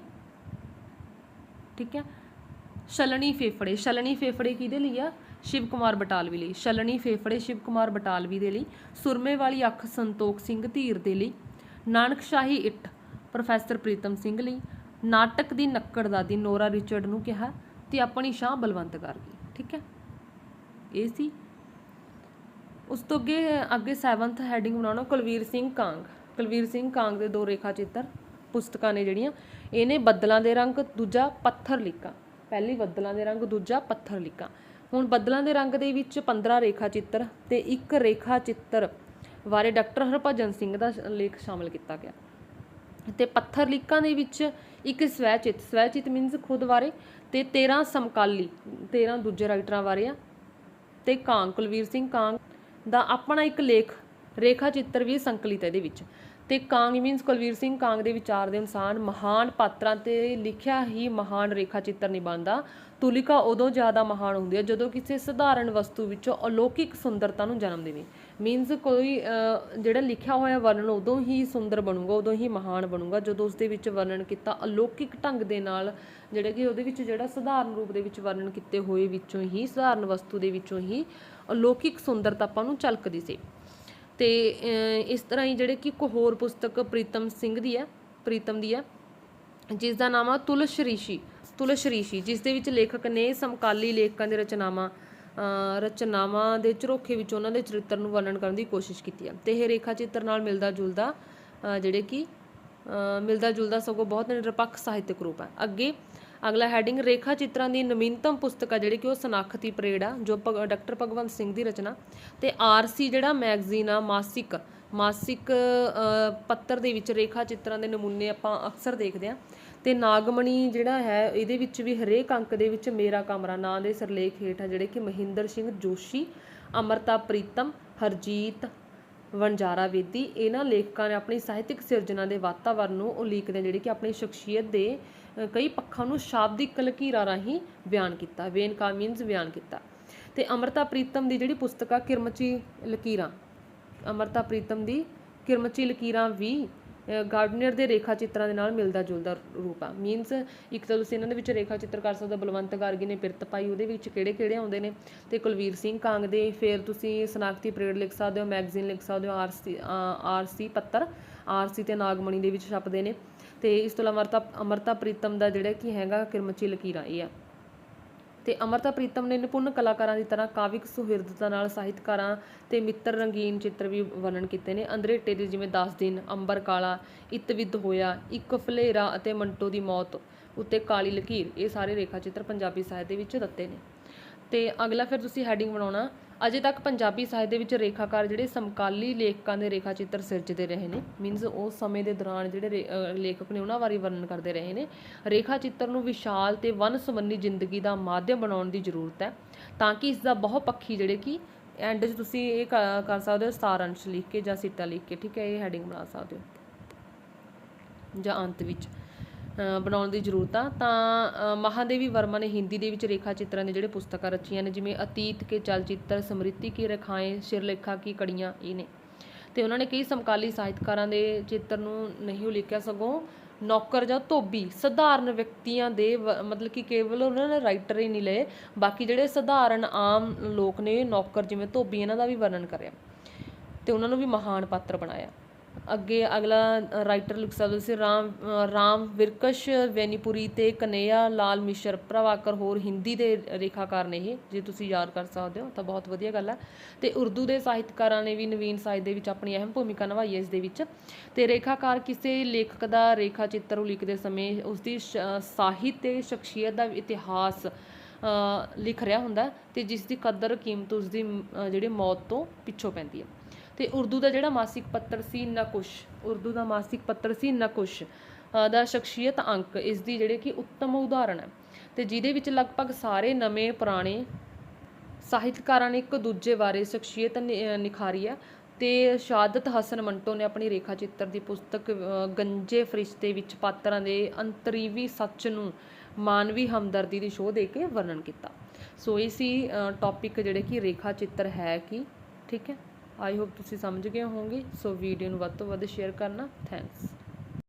ਠੀਕ ਹੈ ਛਲਣੀ ਫੇਫੜੇ। ਛਲਣੀ ਫੇਫੜੇ ਕਿਹਦੇ ਲਈ ਆ, ਸ਼ਿਵ ਕੁਮਾਰ ਬਟਾਲਵੀ ਲਈ। ਛਲਣੀ ਫੇਫੜੇ ਸ਼ਿਵ ਕੁਮਾਰ ਬਟਾਲਵੀ ਦੇ ਲਈ। ਸੁਰਮੇ ਵਾਲੀ ਅੱਖ ਸੰਤੋਖ ਸਿੰਘ ਧੀਰ ਦੇ ਲਈ। ਨਾਨਕਸ਼ਾਹੀ ਇੱਟ ਪ੍ਰੋਫੈਸਰ ਪ੍ਰੀਤਮ ਸਿੰਘ ਲਈ। ਨਾਟਕ ਦੀ ਨੱਕੜਦਾਦੀ ਨੋਰਾ ਰਿਚਰਡ ਨੂੰ ਕਿਹਾ। ਤੇ ਆਪਣੀ ਸ਼ਾਹ ਬਲਵੰਤ ਗਾਰਗੀ। ਠੀਕ ਹੈ, ਇਹ ਸੀ। ਉਸ ਤੋਂ ਅੱਗੇ 7th ਹੈਡਿੰਗ ਬਣਾਉਣਾ, ਕੁਲਵੀਰ ਸਿੰਘ ਕਾਂਗ। ਕੁਲਵੀਰ ਸਿੰਘ ਕਾਂਗ ਦੇ ਦੋ ਰੇਖਾ ਚਿੱਤਰ ਪੁਸਤਕਾਂ ਨੇ ਜਿਹੜੀਆਂ, ਇਹਨੇ ਬੱਦਲਾਂ ਦੇ ਰੰਗ, ਦੂਜਾ ਪੱਥਰ ਲਿਖਾਂ। ਪਹਿਲੀ ਬੱਦਲਾਂ ਦੇ ਰੰਗ, ਦੂਜਾ ਪੱਥਰ ਲਿਖਾਂ। ਹੁਣ ਬੱਦਲਾਂ ਦੇ ਰੰਗ ਦੇ ਵਿੱਚ 15 ਰੇਖਾ ਚਿੱਤਰ ਤੇ ਇੱਕ ਰੇਖਾ ਚਿੱਤਰ ਬਾਰੇ ਡਾਕਟਰ ਹਰਭਜਨ ਸਿੰਘ ਦਾ ਲੇਖ ਸ਼ਾਮਿਲ ਕੀਤਾ ਗਿਆ। ਤੇ ਪੱਥਰ ਲਿਖਾਂ ਦੇ ਵਿੱਚ ਇੱਕ ਸਵੈਚਿਤ ਮੀਨਸ ਖੁਦ ਬਾਰੇ, ਤੇ 13 ਸਮਕਾਲੀ 13 ਦੂਜੇ ਰਾਈਟਰਾਂ ਬਾਰੇ ਆ। ਤੇ ਕੁਲਵੀਰ ਸਿੰਘ ਕਾਂਗ ਦਾ ਆਪਣਾ ਇੱਕ ਰੇਖਾ ਚਿੱਤਰ ਵੀ ਸੰਕਲਿਤ ਹੈ ਇਹਦੇ ਵਿੱਚ। ਤੇ ਕਾਂਗ ਮੀਨਸ ਕੁਲਵੀਰ ਸਿੰਘ ਕਾਂਗ ਦੇ ਵਿਚਾਰ ਦੇ ਅਨੁਸਾਰ ਮਹਾਨ ਪਾਤਰਾਂ ਤੇ ਲਿਖਿਆ ਹੀ ਮਹਾਨ ਰੇਖਾ ਚਿੱਤਰ ਨਹੀਂ ਬਣਦਾ। ਤੁਲਿਕਾ ਉਦੋਂ ਜ਼ਿਆਦਾ ਮਹਾਨ ਹੁੰਦੀ ਹੈ ਜਦੋਂ ਕਿਸੇ ਸਧਾਰਨ ਵਸਤੂ ਵਿੱਚੋਂ ਅਲੌਕਿਕ ਸੁੰਦਰਤਾ ਨੂੰ ਜਨਮ ਦੇਵੇ। ਮੀਨਸ ਕੋਈ ਜਿਹੜਾ ਲਿਖਿਆ ਹੋਇਆ ਵਰਣਨ ਉਦੋਂ ਹੀ ਸੁੰਦਰ ਬਣੂਗਾ, ਉਦੋਂ ਹੀ ਮਹਾਨ ਬਣੂਗਾ ਜਦੋਂ ਉਸਦੇ ਵਿੱਚ ਵਰਣਨ ਕੀਤਾ ਅਲੌਕਿਕ ਢੰਗ ਦੇ ਨਾਲ, ਜਿਹੜੇ ਕਿ ਉਹਦੇ ਵਿੱਚ ਜਿਹੜਾ ਸਧਾਰਨ ਰੂਪ ਦੇ ਵਿੱਚ ਵਰਣਨ ਕੀਤੇ ਹੋਏ ਵਿੱਚੋਂ ਹੀ, ਸਧਾਰਨ ਵਸਤੂ ਦੇ ਵਿੱਚੋਂ ਹੀ ਅਲੌਕਿਕ ਸੁੰਦਰਤਾ ਆਪਾਂ ਨੂੰ ਝਲਕਦੀ ਸੀ। ਤੇ ਇਸ ਤਰ੍ਹਾਂ ਹੀ ਜਿਹੜੇ ਕਿ ਇੱਕ ਹੋਰ ਪੁਸਤਕ ਪ੍ਰੀਤਮ ਦੀ ਹੈ ਜਿਸ ਦਾ ਨਾਮ ਆ ਤੁਲਸ਼ ਰਿਸ਼ੀ, ਜਿਸ ਦੇ ਵਿੱਚ ਲੇਖਕ ਨੇ ਸਮਕਾਲੀ ਲੇਖਕਾਂ ਦੇ ਰਚਨਾਵਾਂ ਦੇ ਝਰੋਖੇ ਵਿੱਚ ਉਹਨਾਂ ਦੇ ਚਰਿੱਤਰ ਨੂੰ ਵਰਣਨ ਕਰਨ ਦੀ ਕੋਸ਼ਿਸ਼ ਕੀਤੀ ਹੈ। ਤੇ ਇਹ ਰੇਖਾ ਚਿੱਤਰ ਨਾਲ ਮਿਲਦਾ ਜੁਲਦਾ ਸਗੋਂ ਬਹੁਤ ਨਿਰਪੱਖ ਸਾਹਿਤਕ ਰੂਪ ਹੈ। ਅਗਲਾ ਹੈਡਿੰਗ, ਰੇਖਾ ਚਿੱਤਰਾਂ ਦੀ ਨਵੀਨਤਮ ਪੁਸਤਕ ਆ ਜਿਹੜੀ ਕਿ ਉਹ ਸਨਾਖਤੀ ਪਰੇਡ ਆ, ਜੋ ਡਾਕਟਰ ਭਗਵੰਤ ਸਿੰਘ ਦੀ ਰਚਨਾ। ਤੇ RC ਜਿਹੜਾ ਮੈਗਜ਼ੀਨ ਆ, ਮਾਸਿਕ ਪੱਤਰ ਦੇ ਵਿੱਚ ਰੇਖਾ ਚਿੱਤਰਾਂ ਦੇ ਨਮੂਨੇ ਆਪਾਂ ਅਕਸਰ ਦੇਖਦੇ ਹਾਂ। ਤੇ ਨਾਗਮਣੀ ਜਿਹੜਾ ਹੈ, ਇਹਦੇ ਵਿੱਚ ਵੀ ਹਰੇਕ ਅੰਕ ਦੇ ਵਿੱਚ ਮੇਰਾ ਕਮਰਾ ਨਾਂ ਦੇ ਸਿਰਲੇਖ ਹੇਠ ਆ ਜਿਹੜੇ ਕਿ ਮਹਿੰਦਰ ਸਿੰਘ ਜੋਸ਼ੀ, ਅਮਰਤਾ ਪ੍ਰੀਤਮ, ਹਰਜੀਤ ਵਣਜਾਰਾ ਵੇਦੀ, ਇਹਨਾਂ ਲੇਖਕਾਂ ਨੇ ਆਪਣੀ ਸਾਹਿਤਕ ਸਿਰਜਣਾ ਦੇ ਵਾਤਾਵਰਨ ਨੂੰ ਉਲੀਕਦੇ ਜਿਹੜੇ ਕਿ ਆਪਣੀ ਸ਼ਖਸੀਅਤ ਦੇ ਕਈ ਪੱਖਾਂ ਨੂੰ ਸ਼ਾਬਦਿਕ ਲਕੀਰਾਂ ਰਾਹੀਂ ਬਿਆਨ ਕੀਤਾ। ਵੇਨਕਾ ਮੀਨਸ ਬਿਆਨ ਕੀਤਾ। ਤੇ ਅਮਰਤਾ ਪ੍ਰੀਤਮ ਦੀ ਜਿਹੜੀ ਪੁਸਤਕ ਆ ਕਿਰਮਚੀ ਲਕੀਰਾਂ, ਅਮਰਤਾ ਪ੍ਰੀਤਮ ਦੀ ਕਿਰਮਚੀ ਲਕੀਰਾਂ ਵੀ ਗਾਰਡਨਰ ਦੇ ਰੇਖਾ ਚਿੱਤਰਾਂ ਦੇ ਨਾਲ ਮਿਲਦਾ ਜੁਲਦਾ ਰੂਪ ਆ। ਮੀਨਸ ਇੱਕ ਤਾਂ ਤੁਸੀਂ ਇਹਨਾਂ ਦੇ ਵਿੱਚ ਰੇਖਾ ਚਿੱਤਰ ਕਰ ਸਕਦੇ ਹੋ, ਬਲਵੰਤ ਗਾਰਗੀ ਨੇ ਪਿਰਤ ਪਾਈ, ਉਹਦੇ ਵਿੱਚ ਕਿਹੜੇ ਕਿਹੜੇ ਆਉਂਦੇ ਨੇ, ਤੇ ਕੁਲਵੀਰ ਸਿੰਘ ਕਾਂਗ ਦੇ। ਫਿਰ ਤੁਸੀਂ ਸਨਾਖਤੀ ਪਰੇਡ ਲਿਖ ਸਕਦੇ ਹੋ, ਮੈਗਜ਼ੀਨ ਲਿਖ ਸਕਦੇ ਹੋ, ਆਰਸੀ ਪੱਤਰ, ਆਰਸੀ ਤੇ ਨਾਗਮਣੀ ਦੇ ਵਿੱਚ ਛਪਦੇ ਨੇ। ਤੇ ਇਸ ਤੋਂ ਇਲਾਵਾ ਅਮਰਤਾ ਪ੍ਰੀਤਮ ਦਾ ਜਿਹੜਾ ਕਿ ਹੈਗਾ ਕਿਰਮਚੀ ਲਕੀਰਾਂ ਇਹ ਆ। ਤੇ ਅਮਰਤਾ ਪ੍ਰੀਤਮ ਨੇ ਨਿਪੁੰਨ ਕਲਾਕਾਰਾਂ ਦੀ ਤਰ੍ਹਾਂ ਕਾਵਿਕ ਸੁਹਿਰਦਤਾ ਨਾਲ ਸਾਹਿਤਕਾਰਾਂ ਤੇ ਮਿੱਤਰ ਰੰਗੀਨ ਚਿੱਤਰ ਵੀ ਵਰਣਨ ਕੀਤੇ ਨੇ। ਅੰਦਰੇਟੇ ਦੇ ਜਿਵੇਂ 10 ਦਿਨ, ਅੰਬਰ ਕਾਲਾ, ਇਤਵਿਦ ਹੋਇਆ, ਇੱਕ ਫਲੇਰਾ ਅਤੇ ਮੰਟੋ ਦੀ ਮੌਤ ਉੱਤੇ ਕਾਲੀ ਲਕੀਰ, ਇਹ ਸਾਰੇ ਰੇਖਾ ਚਿੱਤਰ ਪੰਜਾਬੀ ਸਾਹਿਤ ਦੇ ਵਿੱਚ ਦਿੱਤੇ ਨੇ। ਤੇ ਅਗਲਾ ਫਿਰ ਤੁਸੀਂ ਹੈਡਿੰਗ ਬਣਾਉਣਾ, ਅਜੇ ਤੱਕ ਪੰਜਾਬੀ ਸਾਹਿਤ ਦੇ ਵਿੱਚ ਰੇਖਾਕਾਰ ਜਿਹੜੇ ਸਮਕਾਲੀ ਲੇਖਕਾਂ ਦੇ ਰੇਖਾ ਚਿੱਤਰ ਸਿਰਜਦੇ ਰਹੇ ਨੇ। ਮੀਨਸ ਉਸ ਸਮੇਂ ਦੇ ਦੌਰਾਨ ਜਿਹੜੇ ਲੇਖਕ ਨੇ ਉਹਨਾਂ ਬਾਰੇ ਵਰਣਨ ਕਰਦੇ ਰਹੇ ਨੇ। ਰੇਖਾ ਚਿੱਤਰ ਨੂੰ ਵਿਸ਼ਾਲ ਤੇ ਵੰਨ ਸੁਵੰਨੀ ਜ਼ਿੰਦਗੀ ਦਾ ਮਾਧਿਅਮ ਬਣਾਉਣ ਦੀ ਜ਼ਰੂਰਤ ਹੈ, ਤਾਂ ਕਿ ਇਸ ਦਾ ਬਹੁਪੱਖੀ ਜਿਹੜੇ ਕਿ ਐਂਡ 'ਚ ਤੁਸੀਂ ਇਹ ਕਰ ਸਕਦੇ ਹੋ ਸਾਰਾਂਸ਼ ਲਿਖ ਕੇ ਜਾਂ ਸਿੱਟਾ ਲਿਖ ਕੇ, ਠੀਕ ਹੈ, ਇਹ ਹੈਡਿੰਗ ਬਣਾ ਸਕਦੇ ਹੋ ਜਾਂ ਅੰਤ ਵਿੱਚ ਬਣਾਉਣ ਦੀ ਜ਼ਰੂਰਤ ਆ। ਤਾਂ ਮਹਾਦੇਵੀ ਵਰਮਾ ਨੇ ਹਿੰਦੀ ਦੇ ਵਿੱਚ ਰੇਖਾ ਚਿੱਤਰਾਂ ਦੇ ਜਿਹੜੇ ਪੁਸਤਕਾਂ ਰਚੀਆਂ ਨੇ, ਜਿਵੇਂ ਅਤੀਤ ਕੇ ਚਲਚਿੱਤਰ, ਸਮ੍ਰਿਤੀ ਕੀ ਰੇਖਾएं, ਸਿਰਲੇਖਾ ਕੀ ਕੜੀਆਂ, ਇਹ ਨੇ। ਤੇ ਉਹਨਾਂ ਨੇ ਕਈ ਸਮਕਾਲੀ ਸਾਹਿਤਕਾਰਾਂ ਦੇ ਚਿੱਤਰ ਨੂੰ ਨਹੀਂ ਉਲੀਕਿਆ, ਸਗੋਂ ਨੌਕਰ ਜਾਂ ਧੋਬੀ ਸਧਾਰਨ ਵਿਅਕਤੀਆਂ ਦੇ ਮਤਲਬ ਕਿ ਕੇਵਲ ਉਹਨਾਂ ਨੇ ਰਾਈਟਰ ਹੀ ਨਹੀਂ ਲਏ, ਬਾਕੀ ਜਿਹੜੇ ਸਧਾਰਨ ਆਮ ਲੋਕ ਨੇ, ਨੌਕਰ ਜਿਵੇਂ ਧੋਬੀ, ਇਹਨਾਂ ਦਾ ਵੀ ਵਰਣਨ ਕਰਿਆ ਤੇ ਉਹਨਾਂ ਨੂੰ ਵੀ ਮਹਾਨ ਪਾਤਰ ਬਣਾਇਆ। ਅੱਗੇ ਅਗਲਾ ਰਾਈਟਰ ਲਿਖ ਸਕਦੇ ਸੀ ਰਾਮ ਵਿਰਕਸ਼ ਵੈਨੀਪੁਰੀ ਤੇ ਕਨਈਆ ਲਾਲ ਮਿਸ਼ਰ ਪ੍ਰਭਾਕਰ, ਹੋਰ ਹਿੰਦੀ ਦੇ ਰੇਖਾਕਾਰ ਨੇ ਇਹ, ਜੇ ਤੁਸੀਂ ਯਾਦ ਕਰ ਸਕਦੇ ਹੋ ਤਾਂ ਬਹੁਤ ਵਧੀਆ ਗੱਲ ਹੈ। ਤੇ ਉਰਦੂ ਦੇ ਸਾਹਿਤਕਾਰਾਂ ਨੇ ਵੀ ਨਵੀਨ ਸਾਹਿਤ ਦੇ ਵਿੱਚ ਆਪਣੀ ਅਹਿਮ ਭੂਮਿਕਾ ਨਿਭਾਈ ਹੈ ਇਸ ਦੇ ਵਿੱਚ। ਤੇ ਰੇਖਾਕਾਰ ਕਿਸੇ ਲੇਖਕ ਦਾ ਰੇਖਾ ਚਿੱਤਰ ਉਲੀਕਦੇ ਸਮੇਂ ਉਸਦੀ ਸਾਹਿਤ ਤੇ ਸ਼ਖਸੀਅਤ ਦਾ ਇਤਿਹਾਸ ਲਿਖ ਰਿਹਾ ਹੁੰਦਾ, ਤੇ ਜਿਸ ਦੀ ਕਦਰ ਕੀਮਤ ਉਸਦੀ ਜਿਹੜੀ ਮੌਤ ਤੋਂ ਪਿੱਛੋਂ ਪੈਂਦੀ ਹੈ। ਤੇ ਉਰਦੂ ਦਾ ਜਿਹੜਾ ਮਾਸਿਕ ਪੱਤਰ ਸੀ ਨਕੁਸ਼, ਉਰਦੂ ਦਾ ਮਾਸਿਕ ਪੱਤਰ ਸੀ ਨਕੁਸ਼ ਦਾ ਸ਼ਖਸੀਅਤ ਅੰਕ ਇਸ ਦੀ ਜਿਹੜੇ ਕਿ ਉੱਤਮ ਉਦਾਹਰਣ ਹੈ, ਤੇ ਜਿਹਦੇ ਵਿੱਚ ਲਗਭਗ ਸਾਰੇ ਨਵੇਂ ਪੁਰਾਣੇ ਸਾਹਿਤਕਾਰਾਂ ਨੇ ਇੱਕ ਦੂਜੇ ਬਾਰੇ ਸ਼ਖਸੀਅਤ ਨਿਖਾਰੀ ਹੈ। ਤੇ ਸ਼ਹਾਦਤ ਹਸਨ ਮੰਟੋ ਨੇ ਆਪਣੀ ਰੇਖਾ ਚਿੱਤਰ ਦੀ ਪੁਸਤਕ ਗੰਜੇ ਫਰਿਸ਼ਤੇ ਵਿੱਚ ਪਾਤਰਾਂ ਦੇ ਅੰਤਰੀਵੀ ਸੱਚ ਨੂੰ ਮਾਨਵੀ ਹਮਦਰਦੀ ਦੀ ਸ਼ੋਅ ਦੇ ਕੇ ਵਰਣਨ ਕੀਤਾ। ਸੋ ਇਹ ਸੀ ਟੌਪਿਕ ਜਿਹੜੇ ਕਿ ਰੇਖਾ ਚਿੱਤਰ ਹੈ ਕੀ, ਠੀਕ ਹੈ। ਆਈ ਹੋਪ ਤੁਸੀਂ ਸਮਝ ਗਏ ਹੋਵੋਗੇ। ਸੋ ਵੀਡੀਓ ਨੂੰ ਵੱਧ ਤੋਂ ਵੱਧ ਸ਼ੇਅਰ ਕਰਨਾ। ਥੈਂਕਸ।